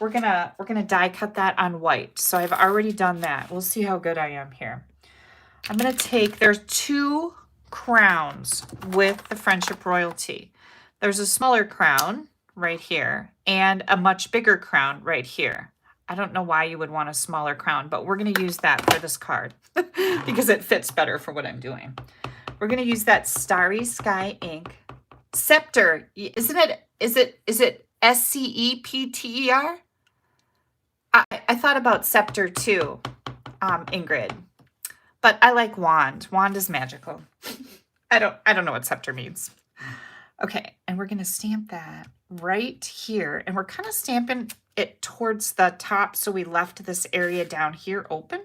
we're going to die cut that on white. So I've already done that. We'll see how good I am here. I'm going to take, there's 2 crowns with the Friendship Royalty. There's a smaller crown right here and a much bigger crown right here. I don't know why you would want a smaller crown, but we're going to use that for this card because it fits better for what I'm doing. We're going to use that Starry Sky ink. Scepter, isn't it? Is it SCEPTER? I thought about scepter too, Ingrid, but I like wand. Wand is magical. I don't know what scepter means. Okay, and we're going to stamp that right here, and we're kind of stamping it towards the top, so we left this area down here open.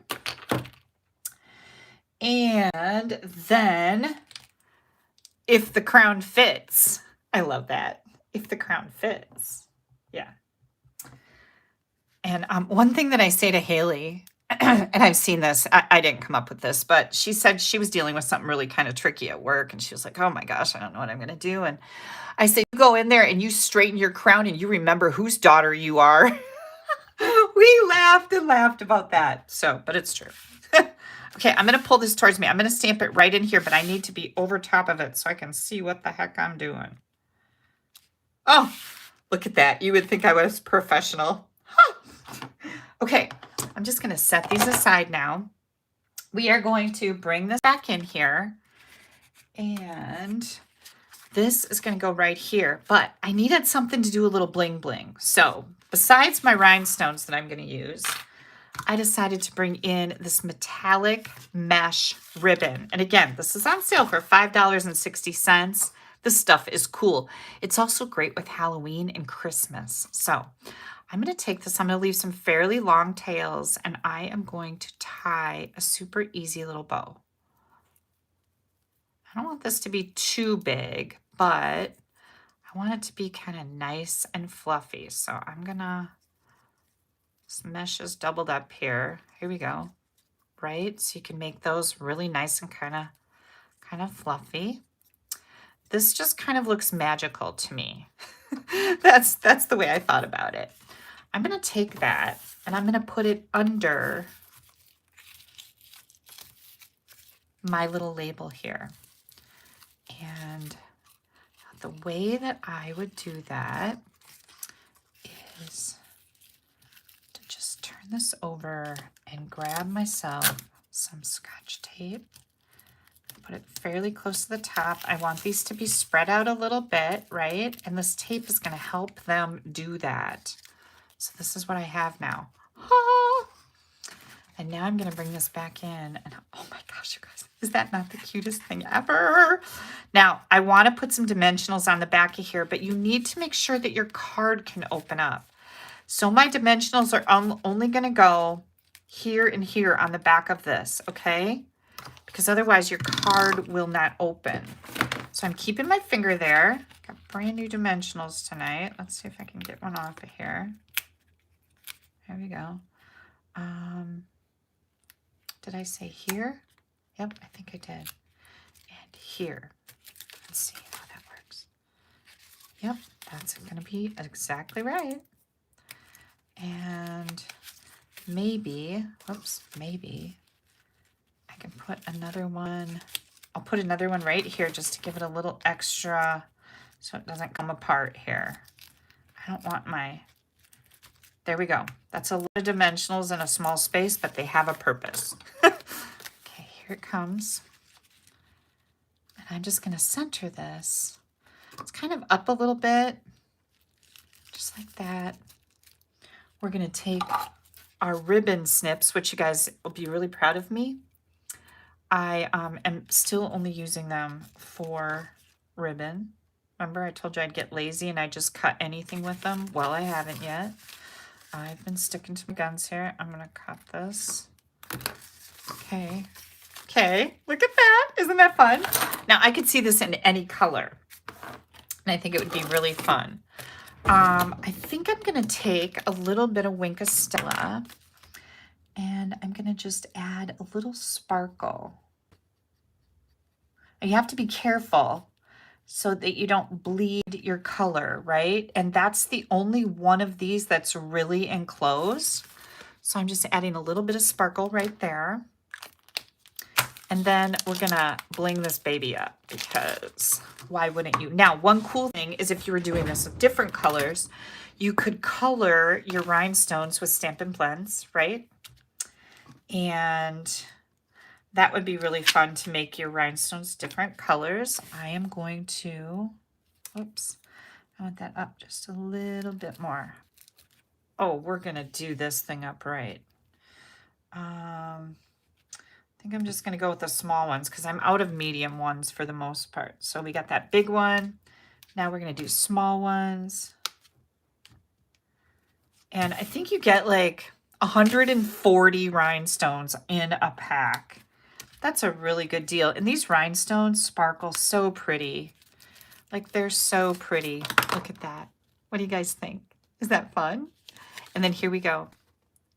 And then if the crown fits, I love that. If the crown fits, yeah. And one thing that I say to Haley, and I've seen this, I didn't come up with this, but she said she was dealing with something really kind of tricky at work. And she was like, oh my gosh, I don't know what I'm going to do. And I said, you go in there and you straighten your crown and you remember whose daughter you are. We laughed and laughed about that. So, but it's true. Okay, I'm going to pull this towards me. I'm going to stamp it right in here, but I need to be over top of it so I can see what the heck I'm doing. Oh, look at that. You would think I was professional. Huh. Okay, I'm just going to set these aside now. We are going to bring this back in here. And this is going to go right here. But I needed something to do a little bling bling. So besides my rhinestones that I'm going to use, I decided to bring in this metallic mesh ribbon. And again, this is on sale for $5.60. This stuff is cool. It's also great with Halloween and Christmas. So I'm going to take this, I'm going to leave some fairly long tails, and I am going to tie a super easy little bow. I don't want this to be too big, but I want it to be kind of nice and fluffy. So I'm going to, this mesh is doubled up here. Here we go. Right? So you can make those really nice and kind of fluffy. This just kind of looks magical to me. That's the way I thought about it. I'm going to take that and I'm going to put it under my little label here. And the way that I would do that is to just turn this over and grab myself some Scotch tape. Put it fairly close to the top. I want these to be spread out a little bit, right? And this tape is going to help them do that. So this is what I have now. And now I'm going to bring this back in. And oh my gosh, you guys, is that not the cutest thing ever? Now, I want to put some dimensionals on the back of here, but you need to make sure that your card can open up. So my dimensionals are only going to go here and here on the back of this, okay? Because otherwise your card will not open. So I'm keeping my finger there. Got brand new dimensionals tonight. Let's see if I can get one off of here. There we go. Did I say here? Yep, I think I did. And here. Let's see how that works. Yep, that's going to be exactly right. And maybe, maybe I can put another one. I'll put another one right here just to give it a little extra so it doesn't come apart here. I don't want my, there we go. That's a lot of dimensionals in a small space, but they have a purpose. Okay, here it comes. And I'm just going to center this. It's kind of up a little bit, just like that. We're going to take our ribbon snips, which you guys will be really proud of me. I am still only using them for ribbon. Remember I told you I'd get lazy and I just cut anything with them? Well, I haven't yet. I've been sticking to my guns here. I'm going to cut this. Okay. Okay, look at that. Isn't that fun? Now, I could see this in any color. And I think it would be really fun. I think I'm going to take a little bit of Wink of Stella. And I'm going to just add a little sparkle. And you have to be careful so that you don't bleed your color, right? And that's the only one of these that's really enclosed. So I'm just adding a little bit of sparkle right there. And then we're going to bling this baby up because why wouldn't you? Now, one cool thing is if you were doing this with different colors, you could color your rhinestones with Stampin' Blends, right? And that would be really fun to make your rhinestones different colors. I am going to, oops, I want that up just a little bit more. Oh, we're going to do this thing up right. I think I'm just going to go with the small ones because I'm out of medium ones for the most part. So we got that big one. Now we're going to do small ones. And I think you get like 140 rhinestones in a pack. That's a really good deal. And these rhinestones sparkle so pretty. Like they're so pretty. Look at that. What do you guys think? Is that fun? And then here we go.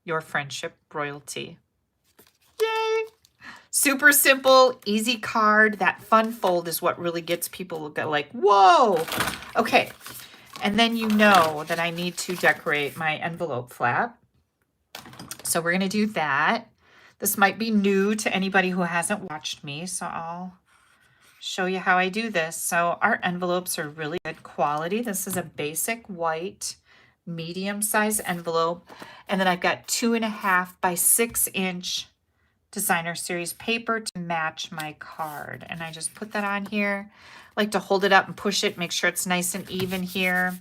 Your friendship royalty. Yay! Super simple, easy card. That fun fold is what really gets people like, whoa. Okay. And then you know that I need to decorate my envelope flap. So we're going to do that. This might be new to anybody who hasn't watched me, so I'll show you how I do this. So our envelopes are really good quality. This is a basic white medium-sized envelope. And then I've got 2.5 by 6-inch designer series paper to match my card. And I just put that on here. I like to hold it up and push it, make sure it's nice and even here.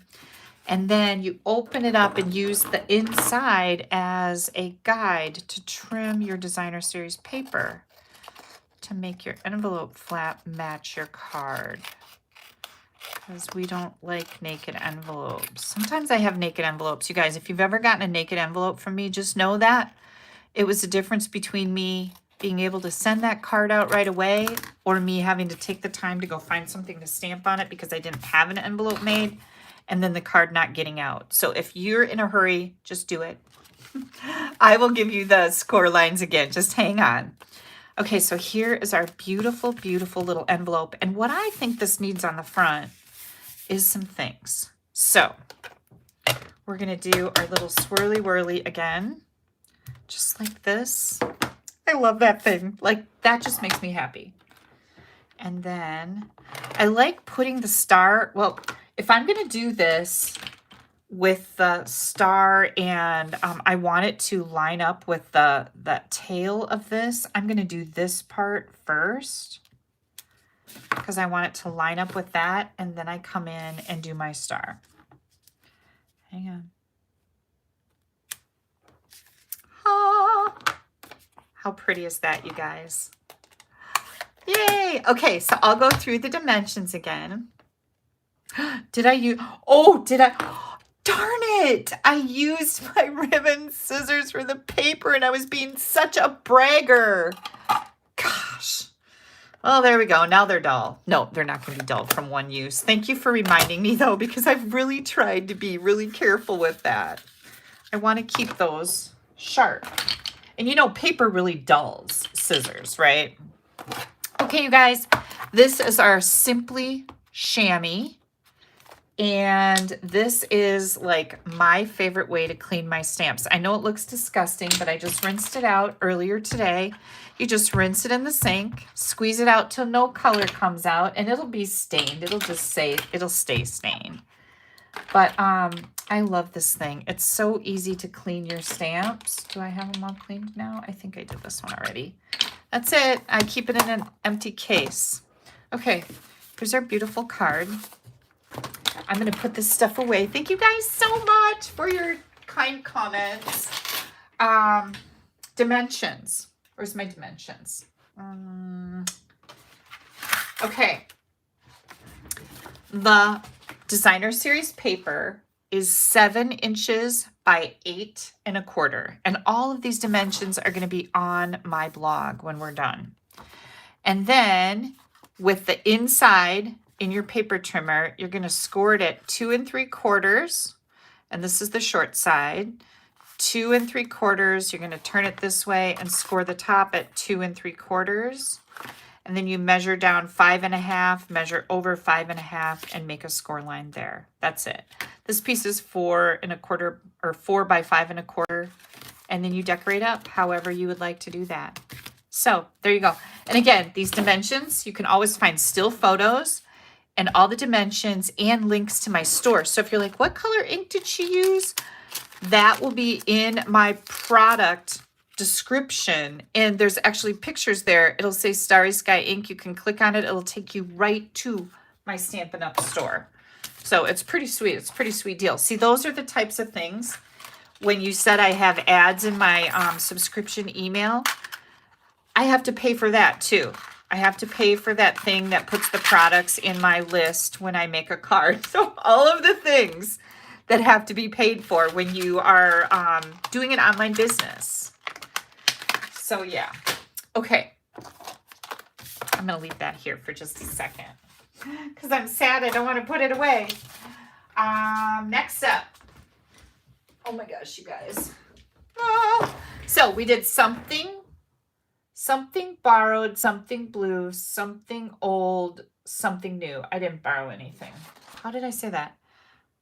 And then you open it up and use the inside as a guide to trim your designer series paper to make your envelope flap match your card. Because we don't like naked envelopes. Sometimes I have naked envelopes. You guys, if you've ever gotten a naked envelope from me, just know that it was the difference between me being able to send that card out right away or me having to take the time to go find something to stamp on it because I didn't have an envelope made and then the card not getting out. So if you're in a hurry, just do it. I will give you the score lines again. Just hang on. Okay, so here is our beautiful, beautiful little envelope. And what I think this needs on the front is some things. So we're going to do our little swirly whirly again, just like this. I love that thing. Like, that just makes me happy. And then I like putting the star. Well, if I'm going to do this with the star and I want it to line up with the tail of this, I'm going to do this part first because I want it to line up with that. And then I come in and do my star. Hang on. Ah, how pretty is that, you guys? Yay! Okay, so I'll go through the dimensions again. Did I use... Oh, did I... Darn it! I used my ribbon scissors for the paper and I was being such a bragger. Gosh. Well, there we go. Now they're dull. No, they're not going to be dull from one use. Thank you for reminding me, though, because I've really tried to be really careful with that. I want to keep those sharp. And you know, paper really dulls scissors, right? Okay, you guys, this is our Simply Chamois. And this is like my favorite way to clean my stamps. I know it looks disgusting, but I just rinsed it out earlier today. You just rinse it in the sink, squeeze it out till no color comes out, and it'll be stained. It'll just say, it'll stay stained. But I love this thing. It's so easy to clean your stamps. Do I have them all cleaned now? I think I did this one already. That's it. I keep it in an empty case. Okay, here's our beautiful card. I'm going to put this stuff away. Thank you guys so much for your kind comments. Dimensions. Where's my dimensions? Okay. The designer series paper is 7 inches by 8 1/4. And all of these dimensions are going to be on my blog when we're done. And then with the inside in your paper trimmer, you're going to score it at 2 3/4. And this is the short side. 2 3/4. You're going to turn it this way and score the top at 2 3/4. And then you measure down 5 1/2, measure over 5 1/2, and make a score line there. That's it. This piece is 4 1/4 or 4 by 5 1/4. And then you decorate up however you would like to do that. So there you go. And again, these dimensions, you can always find still photos and all the dimensions and links to my store. So if you're like, what color ink did she use? That will be in my product description. And there's actually pictures there. It'll say Starry Sky Ink. You can click on it. It'll take you right to my Stampin' Up! Store. So it's pretty sweet. It's a pretty sweet deal. See, those are the types of things. When you said I have ads in my subscription email, I have to pay for that too. I have to pay for that thing that puts the products in my list when I make a card. So all of the things that have to be paid for when you are doing an online business. So yeah. Okay. I'm going to leave that here for just a second because I'm sad. I don't want to put it away. Next up. Oh my gosh, you guys. Oh. So we did something borrowed, something blue, something old, something new. I didn't borrow anything. How did I say that?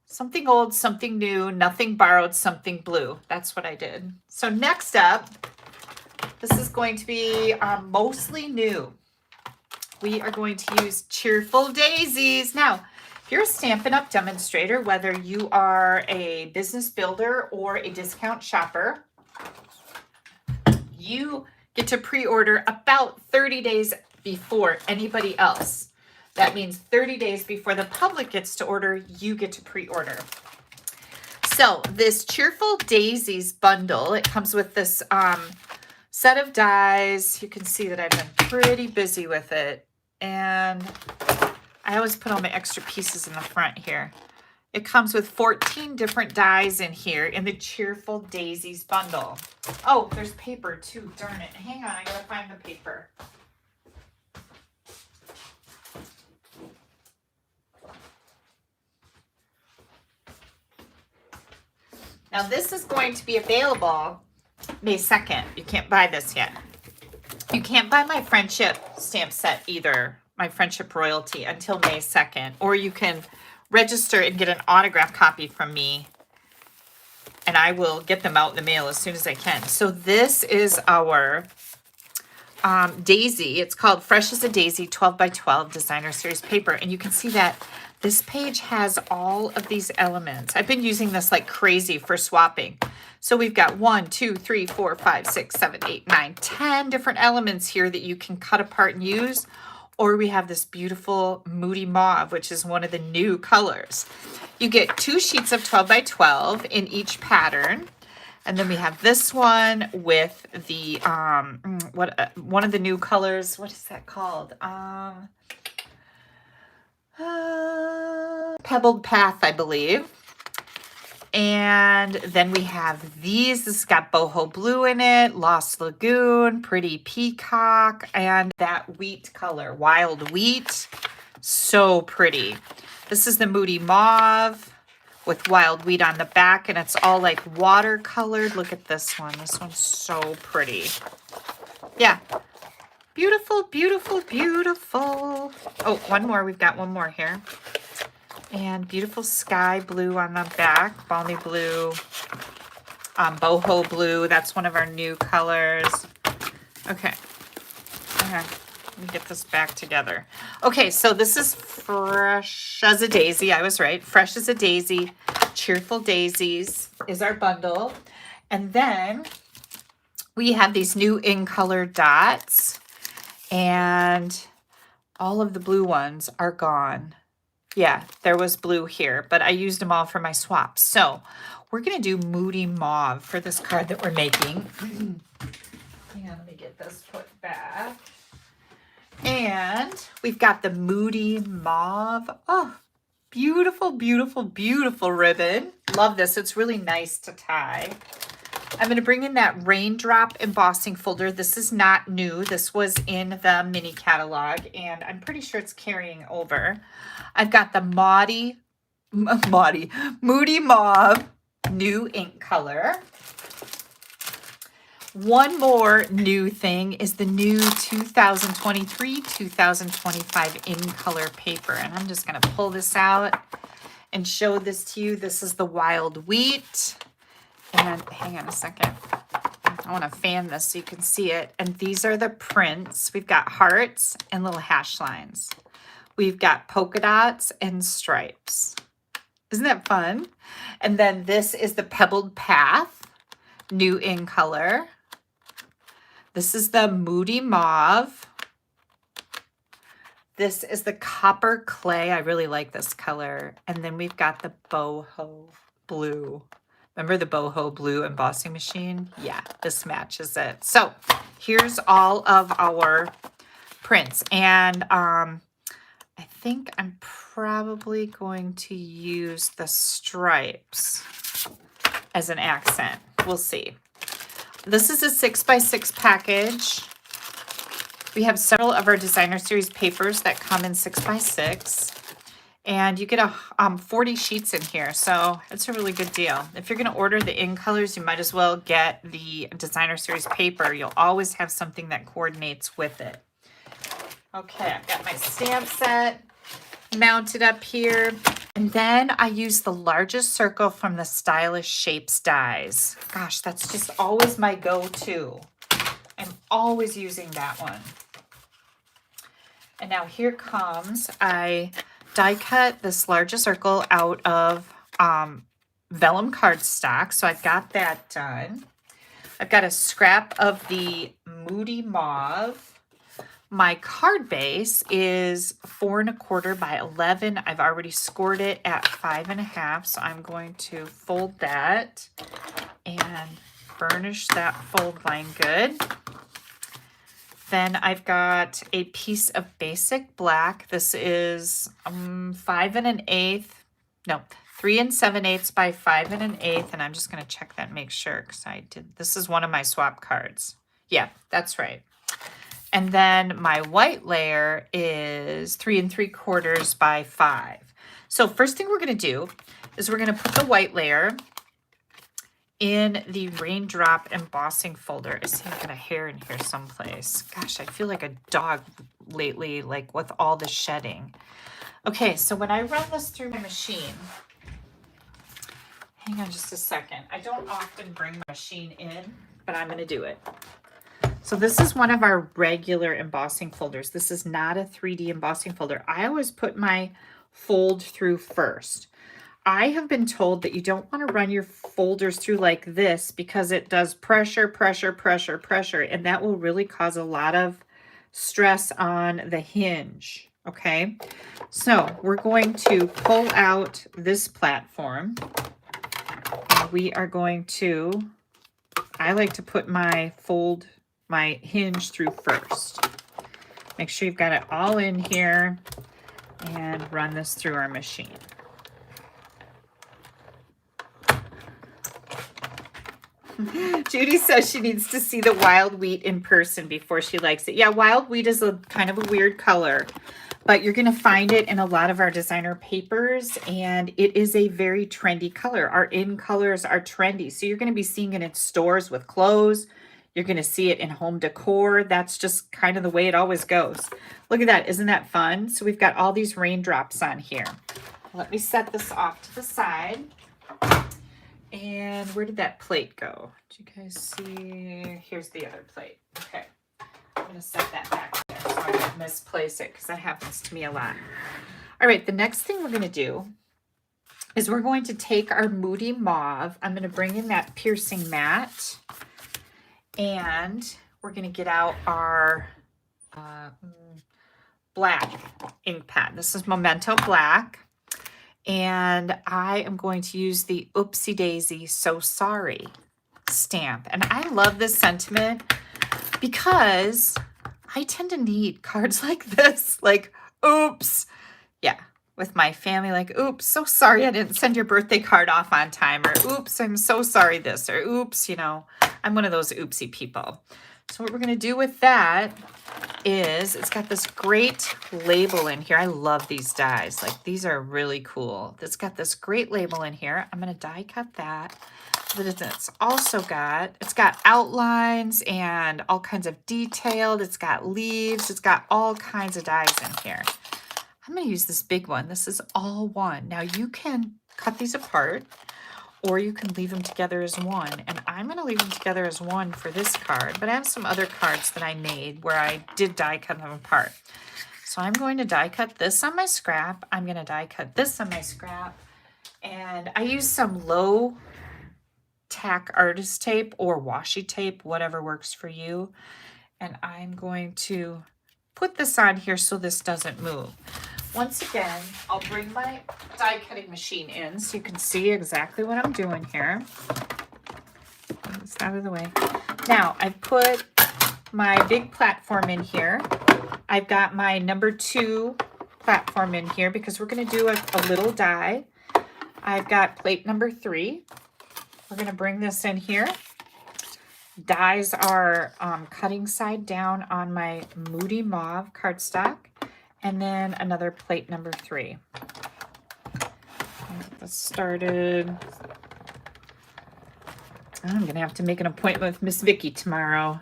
Something old, something new, nothing borrowed, something blue. That's what I did. So next up, this is going to be mostly new. We are going to use Cheerful Daisies. Now, if you're a Stampin' Up! Demonstrator, whether you are a business builder or a discount shopper, you get to pre-order about 30 days before anybody else. That means 30 days before the public gets to order, you get to pre-order. So this Cheerful Daisies bundle, it comes with this set of dies. You can see that I've been pretty busy with it. And I always put all my extra pieces in the front here. It comes with 14 different dies in here in the Cheerful Daisies bundle. Oh, there's paper too. Darn it. Hang on. I gotta find the paper. Now this is going to be available May 2nd. You can't buy this yet. You can't buy my friendship stamp set either, my friendship royalty, until May 2nd. Or you can register and get an autographed copy from me, and I will get them out in the mail as soon as I can. So this is our daisy. It's called Fresh as a Daisy 12 by 12 designer series paper. And you can see that this page has all of these elements. I've been using this like crazy for swapping. So we've got 1, 2, 3, 4, 5, 6, 7, 8, 9, 10 different elements here that you can cut apart and use. Or we have this beautiful Moody Mauve, which is one of the new colors. You get 2 sheets of 12 by 12 in each pattern. And then we have this one with the, one of the new colors. What is that called? Pebbled Path, I believe. And then we have these. This has got boho blue in it, Lost Lagoon, Pretty Peacock, and that wheat color, Wild Wheat. So pretty. This is the Moody Mauve with Wild Wheat on the back, and it's all like watercolored. Look at this one. This one's so pretty. Yeah. Beautiful, beautiful, beautiful. Oh, one more. We've got one more here. And beautiful sky blue on the back, balmy blue, boho blue. That's one of our new colors. Okay. Let me get this back together. Okay, so this is Fresh as a Daisy. I was right. Fresh as a Daisy. Cheerful Daisies is our bundle. And then we have these new in color dots. And all of the blue ones are gone. Yeah, there was blue here, but I used them all for my swaps. So we're going to do Moody Mauve for this card that we're making. Hang on, let me get this put back. And we've got the Moody Mauve. Oh, beautiful, beautiful, beautiful ribbon. Love this. It's really nice to tie. I'm going to bring in that raindrop embossing folder. This is not new. This was in the mini catalog, and I'm pretty sure it's carrying over. I've got the Moody Mauve new ink color. One more new thing is the new 2023-2025 in color paper. And I'm just going to pull this out and show this to you. This is the Wild Wheat. And hang on a second. I want to fan this so you can see it. And these are the prints. We've got hearts and little hash lines. We've got polka dots and stripes. Isn't that fun? And then this is the Pebbled Path, new in color. This is the Moody Mauve. This is the Copper Clay. I really like this color. And then we've got the Boho Blue. Remember the boho blue embossing machine? Yeah, this matches it. So here's all of our prints. And I I think I'm probably going to use the stripes as an accent. We'll see. This is a 6x6 package. We have several of our designer series papers that come in 6x6. And you get 40 sheets in here, so it's a really good deal. If you're going to order the in colors, you might as well get the designer series paper. You'll always have something that coordinates with it. Okay, I've got my stamp set mounted up here. And then I use the largest circle from the Stylish Shapes dies. Gosh, that's just always my go-to. I'm always using that one. And now here comes, I die cut this largest circle out of vellum cardstock. So I've got that done. I've got a scrap of the Moody Mauve. My card base is 4 1/4 by 11. I've already scored it at 5 1/2. So I'm going to fold that and burnish that fold line good. Then I've got a piece of basic black. This is 5 1/8. No, 3 7/8 by 5 1/8. And I'm just going to check that and make sure because I did. This is one of my swap cards. Yeah, that's right. And then my white layer is 3 3/4 by 5. So first thing we're going to do is we're going to put the white layer in the raindrop embossing folder. I see I've got a hair in here someplace. Gosh, I feel like a dog lately, like with all the shedding. Okay, so when I run this through my machine, hang on just a second. I don't often bring my machine in, but I'm going to do it. So this is one of our regular embossing folders. This is not a 3D embossing folder. I always put my fold through first. I have been told that you don't want to run your folders through like this because it does pressure, pressure, pressure, pressure, and that will really cause a lot of stress on the hinge, okay? So we're going to pull out this platform, and we are going to, I like to put my hinge through first. Make sure you've got it all in here and run this through our machine. Judy says she needs to see the wild wheat in person before she likes it. Yeah, wild wheat is a kind of a weird color, but you're going to find it in a lot of our designer papers, and it is a very trendy color. Our in colors are trendy, so you're going to be seeing it in stores with clothes. You're going to see it in home decor. That's just kind of the way it always goes. Look at that. Isn't that fun? So we've got all these raindrops on here. Let me set this off to the side. And where did that plate go? Do you guys see? Here's the other plate. Okay. I'm going to set that back there so I don't misplace it because that happens to me a lot. All right. The next thing we're going to do is we're going to take our Moody Mauve. I'm going to bring in that piercing mat. And we're going to get out our black ink pad. This is Memento Black. And I am going to use the Oopsie Daisy So Sorry stamp. And I love this sentiment because I tend to need cards like this. Like, oops. Yeah. With my family, like, oops, so sorry I didn't send your birthday card off on time. Or oops, I'm so sorry this. Or oops, you know, I'm one of those oopsie people. So what we're going to do with that is it's got this great label in here. I love these dies. Like, these are really cool. It's got this great label in here. I'm going to die cut that. But it's also got, it's got outlines and all kinds of detailed. It's got leaves. It's got all kinds of dies in here. I'm going to use this big one. This is all one. Now you can cut these apart or you can leave them together as one. And I'm going to leave them together as one for this card, but I have some other cards that I made where I did die cut them apart. So I'm going to die cut this on my scrap. I'm going to die cut this on my scrap. And I use some low tack artist tape or washi tape, whatever works for you. And I'm going to put this on here so this doesn't move. Once again, I'll bring my die cutting machine in so you can see exactly what I'm doing here. Get this out of the way. Now, I've put my big platform in here. I've got my number 2 platform in here because we're going to do a little die. I've got plate number 3. We're going to bring this in here. Dies are cutting side down on my Moody Mauve cardstock. And then another plate number 3. Get this started. I'm going to have to make an appointment with Miss Vicky tomorrow.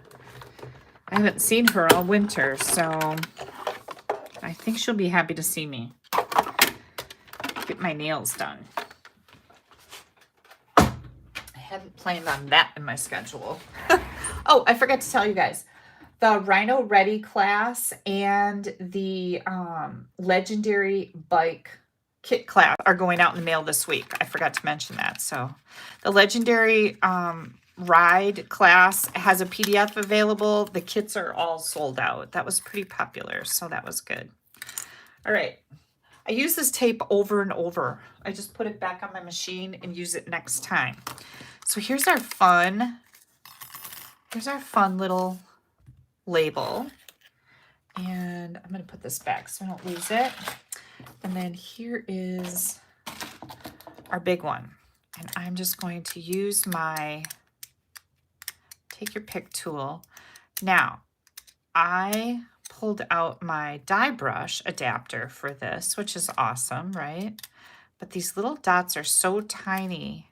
I haven't seen her all winter, so I think she'll be happy to see me. Get my nails done. I hadn't planned on that in my schedule. Oh, I forgot to tell you guys. The Rhino Ready class and the Legendary Bike Kit class are going out in the mail this week. I forgot to mention that. So the Legendary Ride class has a PDF available. The kits are all sold out. That was pretty popular, so that was good. All right. I use this tape over and over. I just put it back on my machine and use it next time. So here's our fun little label. And I'm going to put this back so I don't lose it. And then here is our big one. And I'm just going to use my take your pick tool. Now, I pulled out my die brush adapter for this, which is awesome, right? But these little dots are so tiny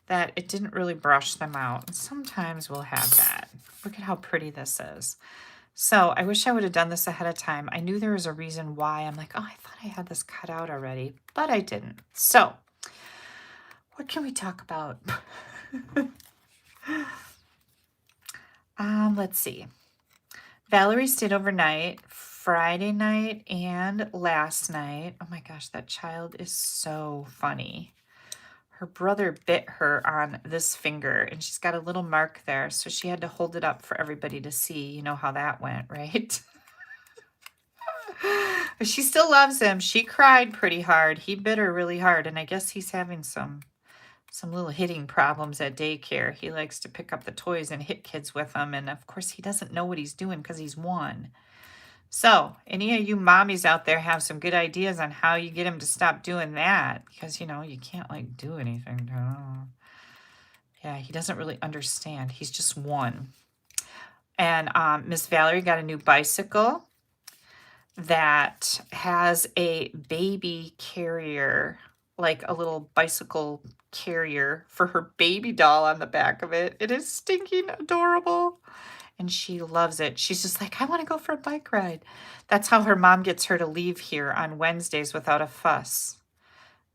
that it didn't really brush them out. And sometimes we'll have that. Look at how pretty this is. So I wish I would have done this ahead of time. I knew there was a reason why. I'm like, oh, I thought I had this cut out already, but I didn't. So what can we talk about? Let's see. Valerie stayed overnight Friday night and last night. Oh my gosh, that child is so funny. Her brother bit her on this finger and she's got a little mark there. So she had to hold it up for everybody to see. You know how that went, right? But she still loves him. She cried pretty hard. He bit her really hard. And I guess he's having some little hitting problems at daycare. He likes to pick up the toys and hit kids with them. And of course he doesn't know what he's doing because he's 1. So any of you mommies out there have some good ideas on how you get him to stop doing that, because you know you can't like do anything to him. Yeah, he doesn't really understand. He's just 1. And Miss Valerie got a new bicycle that has a baby carrier, like a little bicycle carrier for her baby doll on the back of it. It is stinking adorable. And she loves it. She's just like, I want to go for a bike ride. That's how her mom gets her to leave here on Wednesdays without a fuss.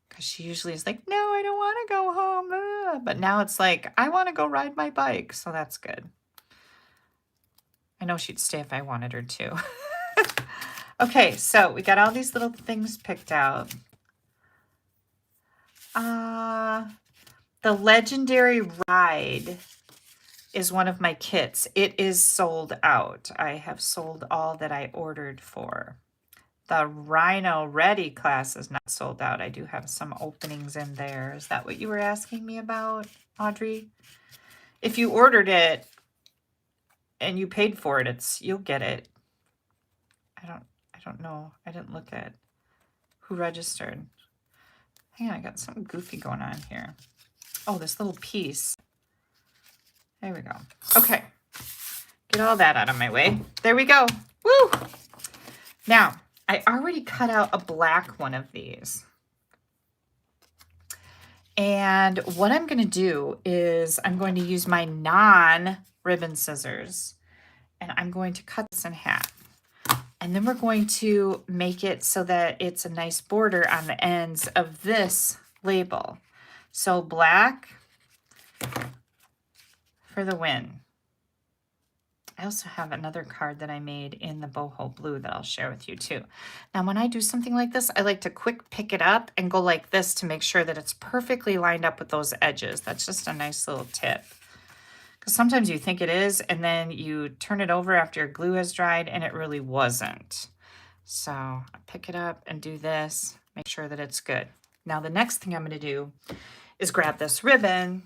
Because she usually is like, no, I don't want to go home. But now it's like, I want to go ride my bike. So that's good. I know she'd stay if I wanted her to. Okay, so we got all these little things picked out. The Legendary Ride is one of my kits. It is sold out. I have sold all that I ordered for. The Rhino Ready class is not sold out. I do have some openings in there. Is that what you were asking me about, Audrey? If you ordered it and you paid for it, you'll get it. I don't know. I didn't look at who registered. Hang on, I got something goofy going on here. Oh, this little piece. There we go. Okay. Get all that out of my way. There we go. Woo! Now, I already cut out a black one of these. And what I'm going to do is I'm going to use my non-ribbon scissors. And I'm going to cut this in half. And then we're going to make it so that it's a nice border on the ends of this label. So black for the win. I also have another card that I made in the boho blue that I'll share with you too. Now, when I do something like this, I like to quick pick it up and go like this to make sure that it's perfectly lined up with those edges. That's just a nice little tip. Because sometimes you think it is, and then you turn it over after your glue has dried, and it really wasn't. So I pick it up and do this, make sure that it's good. Now, the next thing I'm going to do is grab this ribbon.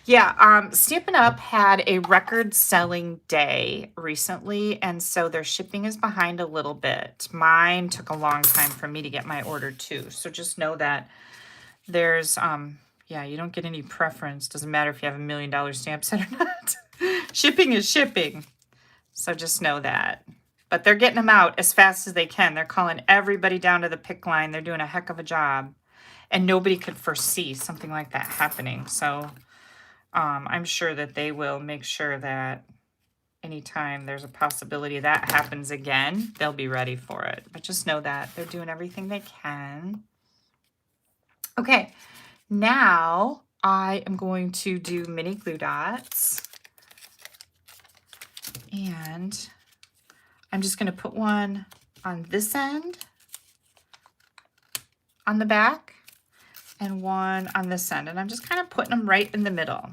Yeah, Stampin' Up! Had a record-selling day recently, and so their shipping is behind a little bit. Mine took a long time for me to get my order too, so just know that there's, yeah, you don't get any preference. Doesn't matter if you have $1 million stamp set or not. Shipping is shipping, so just know that. But they're getting them out as fast as they can. They're calling everybody down to the pick line. They're doing a heck of a job, and nobody could foresee something like that happening, so... I'm sure that they will make sure that anytime there's a possibility that happens again, they'll be ready for it. But just know that they're doing everything they can. Okay, now I am going to do mini glue dots. And I'm just going to put one on this end, on the back, and one on this end. And I'm just kind of putting them right in the middle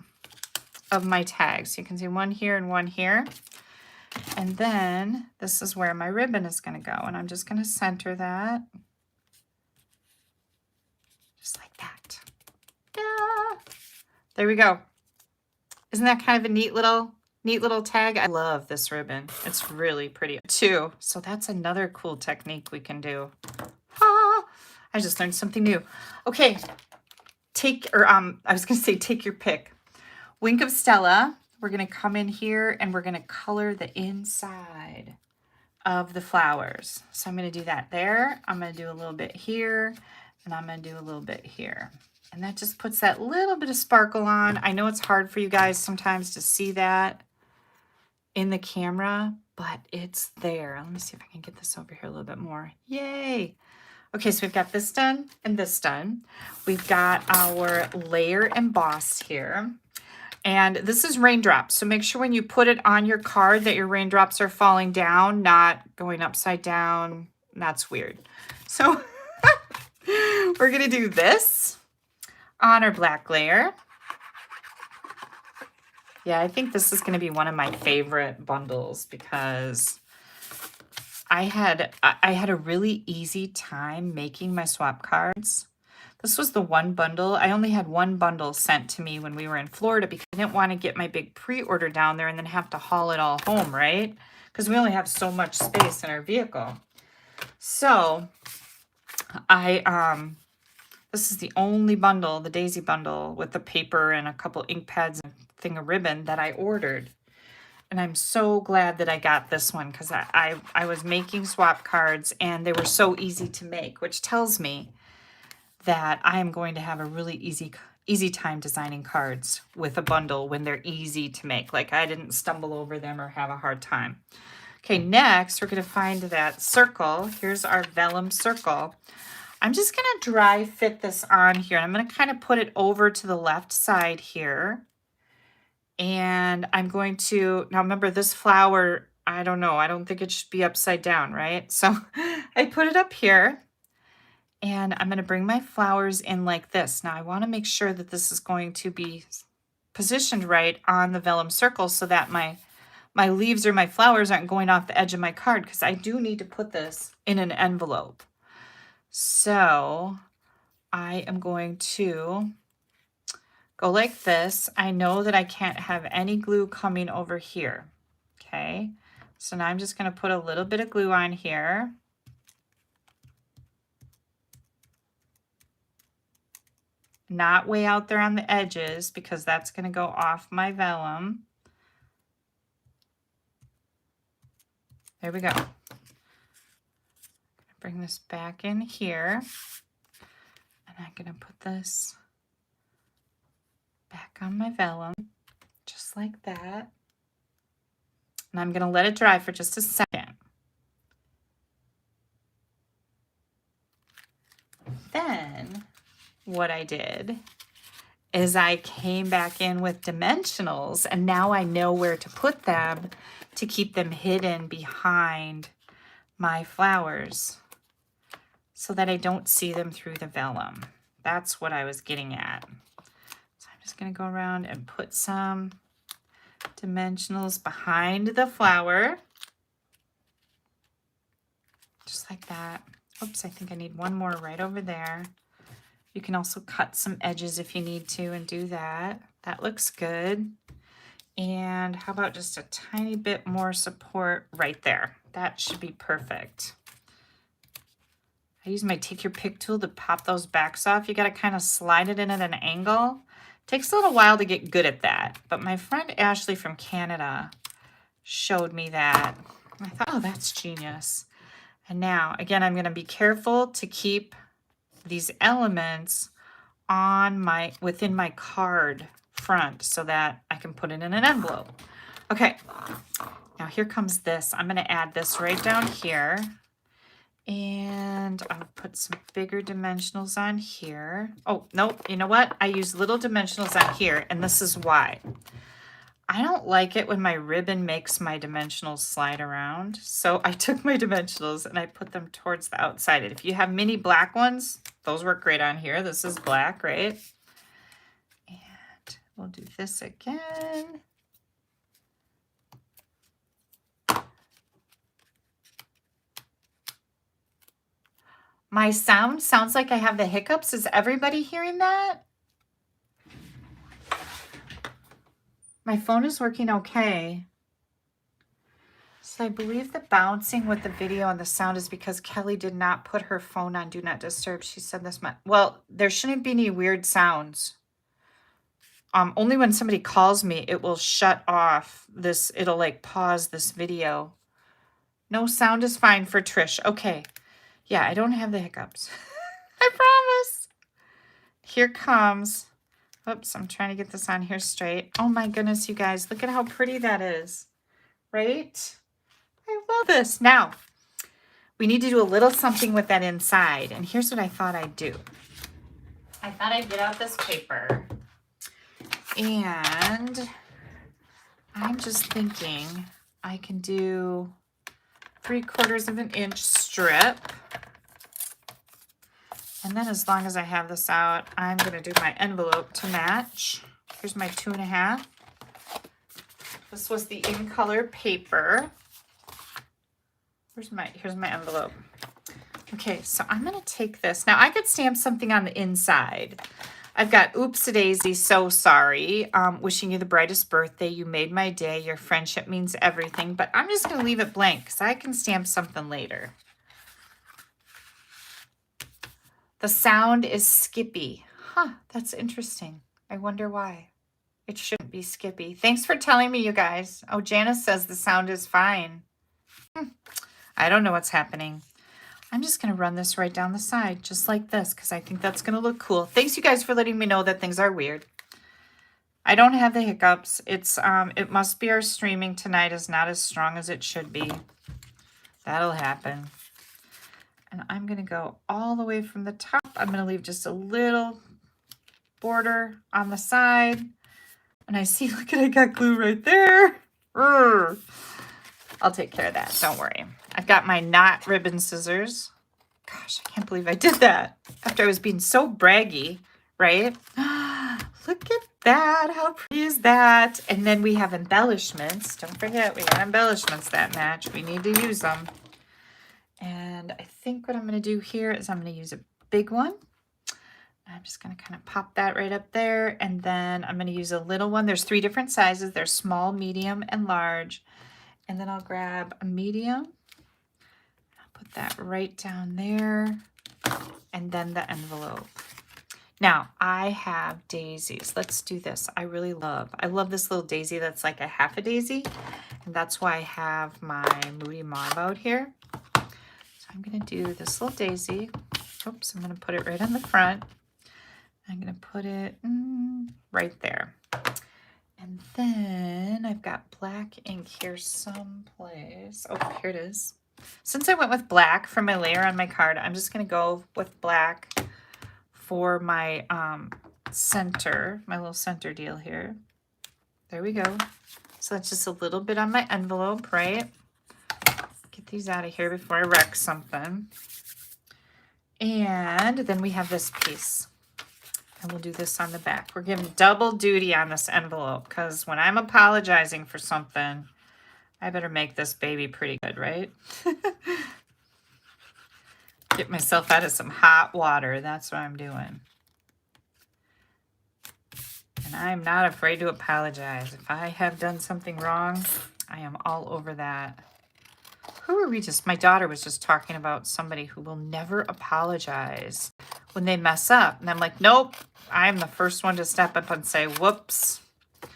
of my tags. You can see one here and one here. And then this is where my ribbon is going to go. And I'm just going to center that. Just like that. Yeah. There we go. Isn't that kind of a neat little tag? I love this ribbon. It's really pretty too. So that's another cool technique we can do. Ah, I just learned something new. Okay. I was going to say take your pick. Wink of Stella. We're going to come in here and we're going to color the inside of the flowers. So I'm going to do that there. I'm going to do a little bit here, and I'm going to do a little bit here. And that just puts that little bit of sparkle on. I know it's hard for you guys sometimes to see that in the camera, but it's there. Let me see if I can get this over here a little bit more. Yay! Okay, so we've got this done and this done. We've got our layer embossed here. And this is raindrops. So make sure when you put it on your card that your raindrops are falling down, not going upside down. That's weird. So we're going to do this on our black layer. Yeah, I think this is going to be one of my favorite bundles because I had a really easy time making my swap cards. This was the one bundle. I only had one bundle sent to me when we were in Florida because I didn't want to get my big pre-order down there and then have to haul it all home, right? Because we only have so much space in our vehicle. So this is the only bundle, the Daisy bundle with the paper and a couple ink pads and a thing of ribbon that I ordered. And I'm so glad that I got this one because I was making swap cards and they were so easy to make, which tells me that I am going to have a really easy time designing cards with a bundle when they're easy to make. Like I didn't stumble over them or have a hard time. Okay, next we're going to find that circle. Here's our vellum circle. I'm just going to dry fit this on here. I'm going to kind of put it over to the left side here. And I'm going to, now remember this flower, I don't know, I don't think it should be upside down, right? So I put it up here. And I'm going to bring my flowers in like this. Now I want to make sure that this is going to be positioned right on the vellum circle so that my leaves or my flowers aren't going off the edge of my card because I do need to put this in an envelope. So I am going to go like this. I know that I can't have any glue coming over here. Okay. So now I'm just going to put a little bit of glue on here. Not way out there on the edges because that's going to go off my vellum. There we go. Bring this back in here. And I'm going to put this back on my vellum, just like that. And I'm going to let it dry for just a second. Then what I did is I came back in with dimensionals and now I know where to put them to keep them hidden behind my flowers so that I don't see them through the vellum. That's what I was getting at. So I'm just going to go around and put some dimensionals behind the flower. Just like that. Oops, I think I need one more right over there. You can also cut some edges if you need to and do that. That looks good. And how about just a tiny bit more support right there? That should be perfect. I use my take your pick tool to pop those backs off. You got to kind of slide it in at an angle. Takes a little while to get good at that. But my friend Ashley from Canada showed me that. I thought, oh, that's genius. And now, again, I'm going to be careful to keep these elements on within my card front so that I can put it in an envelope. Okay, now here comes this. I'm going to add this right down here. And I'll put some bigger dimensionals on here. Oh, no, you know what? I use little dimensionals on here, and this is why. I don't like it when my ribbon makes my dimensionals slide around. So I took my dimensionals and I put them towards the outside. And if you have mini black ones, those work great on here. This is black, right? And we'll do this again. My sound sounds like I have the hiccups. Is everybody hearing that? My phone is working okay. So I believe the bouncing with the video and the sound is because Kelly did not put her phone on Do Not Disturb. She said this might, well, there shouldn't be any weird sounds. Only when somebody calls me, it will shut off this, it'll like pause this video. No sound is fine for Trish. Okay. Yeah, I don't have the hiccups. I promise. Here comes. Oops, I'm trying to get this on here straight. Oh my goodness, you guys. Look at how pretty that is. Right? I love this. Now, we need to do a little something with that inside. And here's what I thought I'd do. I thought I'd get out this paper. And I'm just thinking I can do 3/4 of an inch strip. And then as long as I have this out, I'm going to do my envelope to match. Here's my 2.5. This was the in color paper. Here's my envelope. Okay, so I'm going to take this. Now I could stamp something on the inside. I've got oops a daisy, so sorry. Wishing you the brightest birthday. You made my day. Your friendship means everything. But I'm just going to leave it blank because I can stamp something later. The sound is skippy. Huh, that's interesting. I wonder why. It shouldn't be skippy. Thanks for telling me, you guys. Oh, Janice says the sound is fine. I don't know what's happening. I'm just going to run this right down the side, just like this, because I think that's going to look cool. Thanks, you guys, for letting me know that things are weird. I don't have the hiccups. It must be our streaming tonight is not as strong as it should be. That'll happen. And I'm going to go all the way from the top. I'm going to leave just a little border on the side. And I see, look at, I got glue right there. Urgh. I'll take care of that. Don't worry. I've got my knot ribbon scissors. Gosh, I can't believe I did that after I was being so braggy, right? Look at that. How pretty is that? And then we have embellishments. Don't forget, we got embellishments that match. We need to use them. And I think what I'm going to do here is I'm going to use a big one. I'm just going to kind of pop that right up there. And then I'm going to use a little one. There's 3 different sizes. There's small, medium, and large. And then I'll grab a medium. I'll put that right down there. And then the envelope. Now, I have daisies. Let's do this. I love this little daisy that's like a half a daisy. And that's why I have my Moody Mauve out here. I'm going to do this little daisy. Oops, I'm going to put it right on the front. I'm going to put it right there. And then I've got black ink here someplace. Oh, here it is. Since I went with black for my layer on my card, I'm just going to go with black for my center, my little center deal here. There we go. So that's just a little bit on my envelope, right? Get these out of here before I wreck something. And then we have this piece. And we'll do this on the back. We're giving double duty on this envelope because when I'm apologizing for something, I better make this baby pretty good, right? Get myself out of some hot water. That's what I'm doing. And I'm not afraid to apologize. If I have done something wrong, I am all over that. Who are we just? My daughter was just talking about somebody who will never apologize when they mess up. And I'm like, nope, I'm the first one to step up and say, whoops, I'm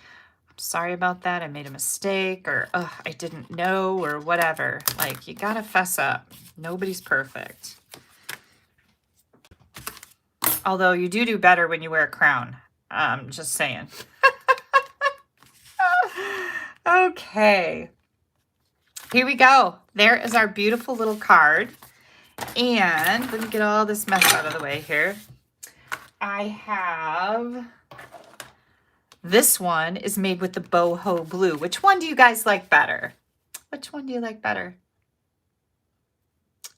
sorry about that. I made a mistake, or I didn't know, or whatever. Like, you gotta fess up. Nobody's perfect. Although you do better when you wear a crown. Just saying. Okay. Here we go. There is our beautiful little card. And let me get all this mess out of the way here. I have, this one is made with the boho blue. Which one do you guys like better? Which one do you like better?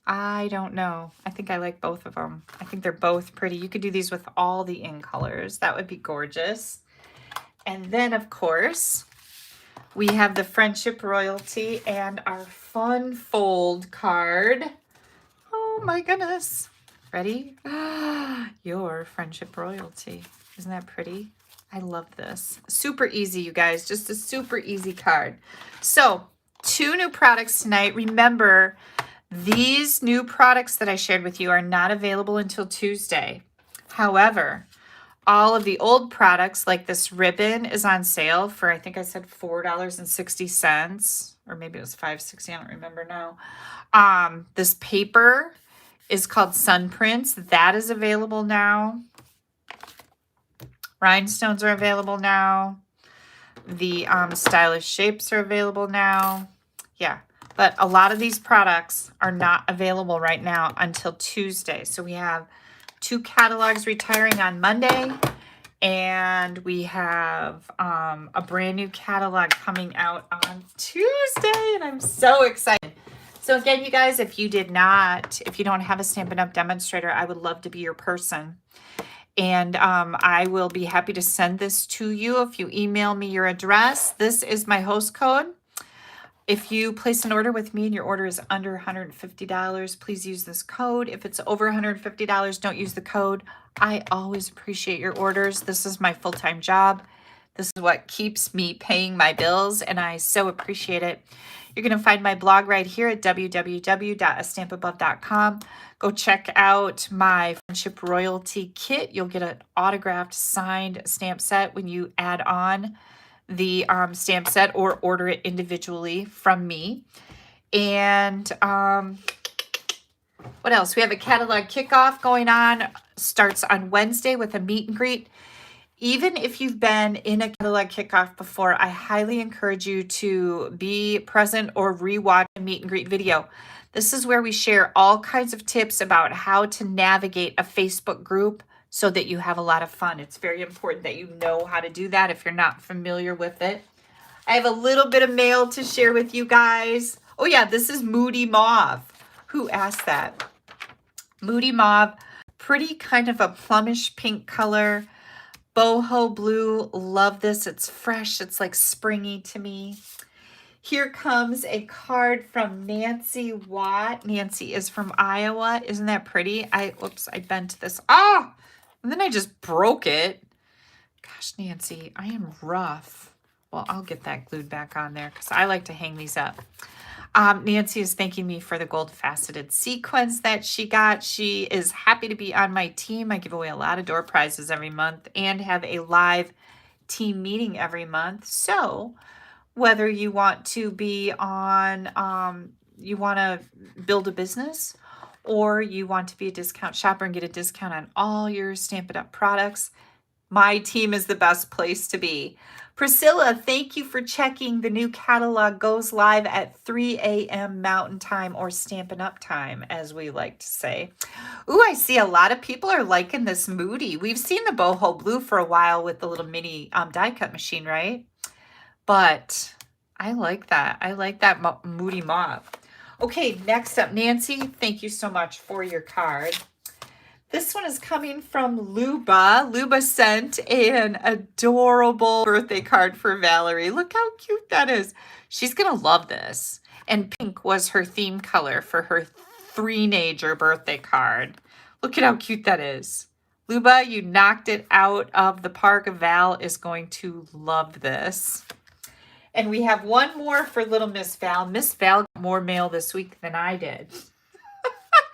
I don't know. I think I like both of them. I think they're both pretty. You could do these with all the in colors. That would be gorgeous. And then, of course, we have the Friendship Royalty and our fun fold card. Oh my goodness. Ready? Your Friendship Royalty. Isn't that pretty? I love this. Super easy, you guys. Just a super easy card. So, 2 new products tonight. Remember, these new products that I shared with you are not available until Tuesday. However, all of the old products, like this ribbon, is on sale for, I think I said $4.60, or maybe it was $5.60. I don't remember now. This paper is called Sun Prints. That is available now. Rhinestones are available now. The stylish shapes are available now. Yeah, but a lot of these products are not available right now until Tuesday. So we have 2 catalogs retiring on Monday, and we have a brand new catalog coming out on Tuesday, and I'm so excited. So again, you guys, if you don't have a Stampin' Up! Demonstrator, I would love to be your person. And I will be happy to send this to you if you email me your address. This is my host code. If you place an order with me and your order is under $150, please use this code. If it's over $150, don't use the code. I always appreciate your orders. This is my full-time job. This is what keeps me paying my bills, and I so appreciate it. You're going to find my blog right here at www.AStampAbove.com. Go check out my Friendship Royalty Kit. You'll get an autographed signed stamp set when you add on the stamp set or order it individually from me. And what else? We have a catalog kickoff going on. Starts on Wednesday with a meet and greet. Even if you've been in a catalog kickoff before, I highly encourage you to be present or rewatch a meet and greet video. This is where we share all kinds of tips about how to navigate a Facebook group so that you have a lot of fun. It's very important that you know how to do that if you're not familiar with it. I have a little bit of mail to share with you guys. Oh yeah, this is Moody Mauve. Who asked that? Moody Mauve, pretty kind of a plumish pink color. Boho blue, love this. It's fresh. It's like springy to me. Here comes a card from Nancy Watt. Nancy is from Iowa. Isn't that pretty? Oops, I bent this. Oh, and then I just broke it. Gosh, Nancy, I am rough. Well, I'll get that glued back on there because I like to hang these up. Nancy is thanking me for the gold faceted sequins that she got. She is happy to be on my team. I give away a lot of door prizes every month and have a live team meeting every month. So whether you want to be on, you want to build a business, or you want to be a discount shopper and get a discount on all your Stampin' Up! Products, my team is the best place to be. Priscilla, thank you for checking. The new catalog goes live at 3 a.m. Mountain Time, or Stampin' Up! Time, as we like to say. Ooh, I see a lot of people are liking this Moody. We've seen the boho blue for a while with the little mini die cut machine, right? But I like that. I like that Moody Mauve. Okay, next up, Nancy, thank you so much for your card. This one is coming from Luba. Luba sent an adorable birthday card for Valerie. Look how cute that is. She's going to love this. And pink was her theme color for her three-nager birthday card. Look at how cute that is. Luba, you knocked it out of the park. Val is going to love this. And we have one more for little Miss Val. Miss Val got more mail this week than I did.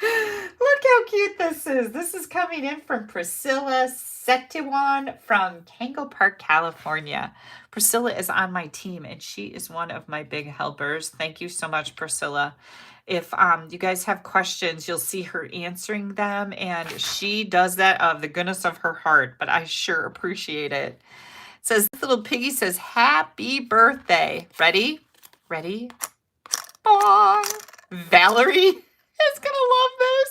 Look how cute this is. This is coming in from Priscilla Setawan from Tango Park, California. Priscilla is on my team and she is one of my big helpers. Thank you so much, Priscilla. If you guys have questions, you'll see her answering them, and she does that of the goodness of her heart, but I sure appreciate it. It says, this little piggy says, happy birthday. Ready? Ready? Bong! Valerie is gonna love this.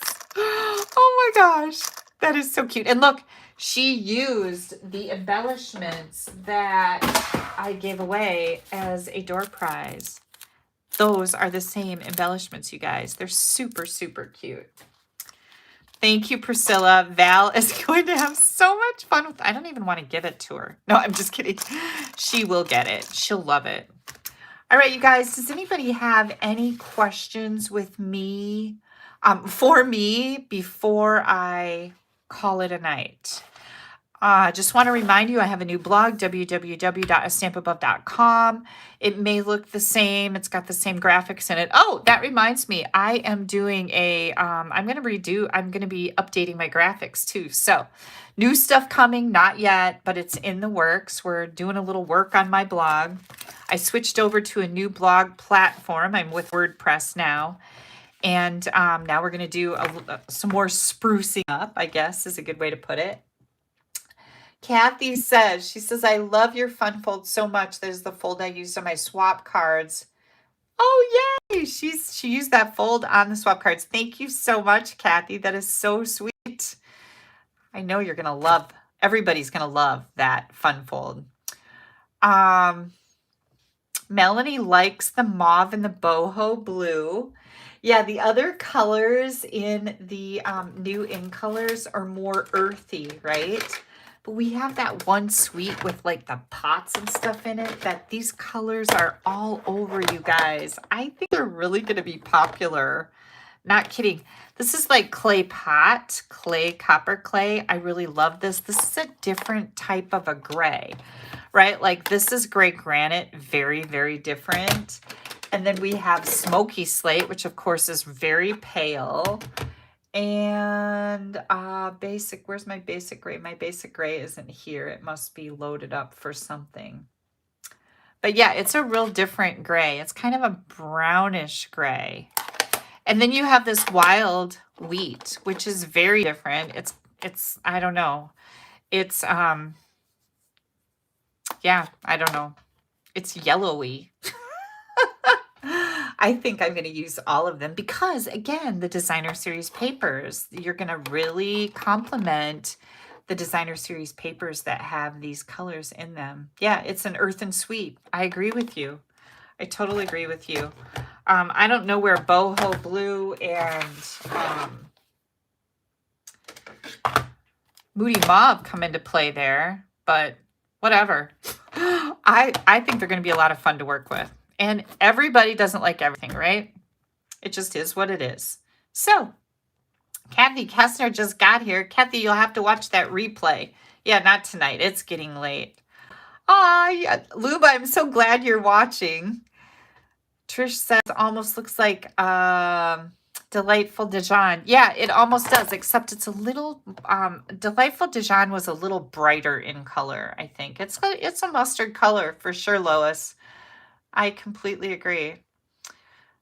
Oh my gosh, that is so cute. And look, she used the embellishments that I gave away as a door prize. Those are the same embellishments, you guys. They're super, super cute. Thank you, Priscilla. Val is going to have so much fun with I don't even want to give it to her. No, I'm just kidding. She will get it. She'll love it. All right, you guys, does anybody have any questions with me, for me, before I call it a night? Just want to remind you, I have a new blog, www.AStampAbove.com. It may look the same. It's got the same graphics in it. Oh, that reminds me. I am doing a, I'm going to be updating my graphics too. So new stuff coming, not yet, but it's in the works. We're doing a little work on my blog. I switched over to a new blog platform. I'm with WordPress now. And now we're going to do some more sprucing up, I guess is a good way to put it. Kathy says, she says, I love your fun fold so much. There's the fold I used on my swap cards. Oh, yay. She used that fold on the swap cards. Thank you so much, Kathy. That is so sweet. I know you're going to love, everybody's going to love that fun fold. Melanie likes the mauve and the boho blue. Yeah, the other colors in the new in colors are more earthy, right? But we have that one suite with like the pots and stuff in it that these colors are all over, you guys. I think they're really going to be popular. Not kidding. This is like clay pot, clay, copper clay. I really love this. This is a different type of a gray, right? Like this is gray granite, very, very different. And then we have smoky slate, which of course is very pale. And basic, where's my basic gray? My basic gray isn't here. It must be loaded up for something. But yeah, it's a real different gray. It's kind of a brownish gray. And then you have this wild wheat, which is very different. It's I don't know. It's yeah, I don't know. It's yellowy. I think I'm going to use all of them because, again, the designer series papers, you're going to really complement the designer series papers that have these colors in them. Yeah, it's an earth and sweet. I agree with you. I totally agree with you. I don't know where boho blue and moody mauve come into play there, but whatever. I think they're going to be a lot of fun to work with. And everybody doesn't like everything, right? It just is what it is. So, Kathy Kessner just got here. Kathy, you'll have to watch that replay. Yeah, not tonight. It's getting late. Yeah. Luba, I'm so glad you're watching. Trish says almost looks like Delightful Dijon. Yeah, it almost does, except it's a little, Delightful Dijon was a little brighter in color, I think. It's a mustard color for sure, Lois. I completely agree.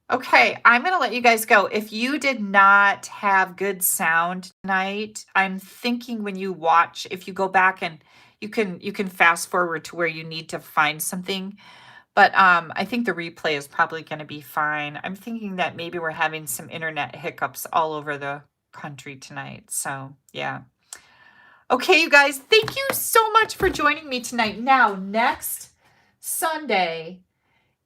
Okay, I'm going to let you guys go. If you did not have good sound tonight, I'm thinking when you watch, if you go back and you can fast forward to where you need to find something. But I think the replay is probably going to be fine. I'm thinking that maybe we're having some internet hiccups all over the country tonight. So, yeah. Okay, you guys, thank you so much for joining me tonight. Now, next Sunday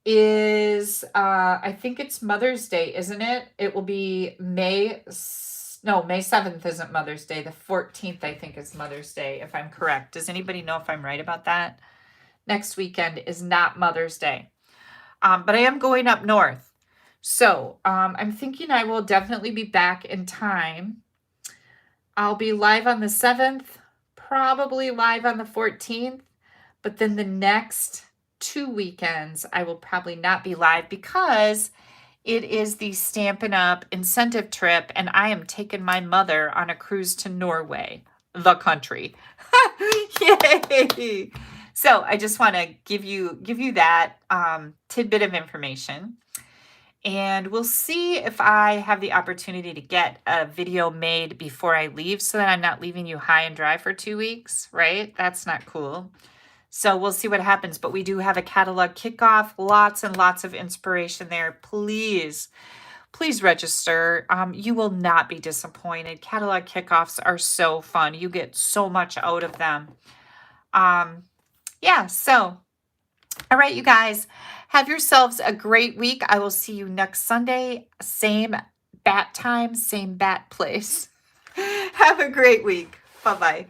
is, I think it's Mother's Day, isn't it? It will be May 7th isn't Mother's Day. The 14th, I think, is Mother's Day, if I'm correct. Does anybody know if I'm right about that? Next weekend is not Mother's Day. But I am going up north. So I'm thinking I will definitely be back in time I'll be live on the 7th, probably live on the 14th, but then the next 2 weekends, I will probably not be live because it is the Stampin' Up! Incentive trip, and I am taking my mother on a cruise to Norway, the country. Yay! So I just want to give you that tidbit of information. And we'll see if I have the opportunity to get a video made before I leave so that I'm not leaving you high and dry for 2 weeks, right? That's not cool. So we'll see what happens. But we do have a catalog kickoff, lots and lots of inspiration there. Please register. You will not be disappointed. Catalog kickoffs are so fun. You get so much out of them. Yeah, so all right, you guys, have yourselves a great week. I will see you next Sunday. Same bat time, same bat place. Have a great week. Bye-bye.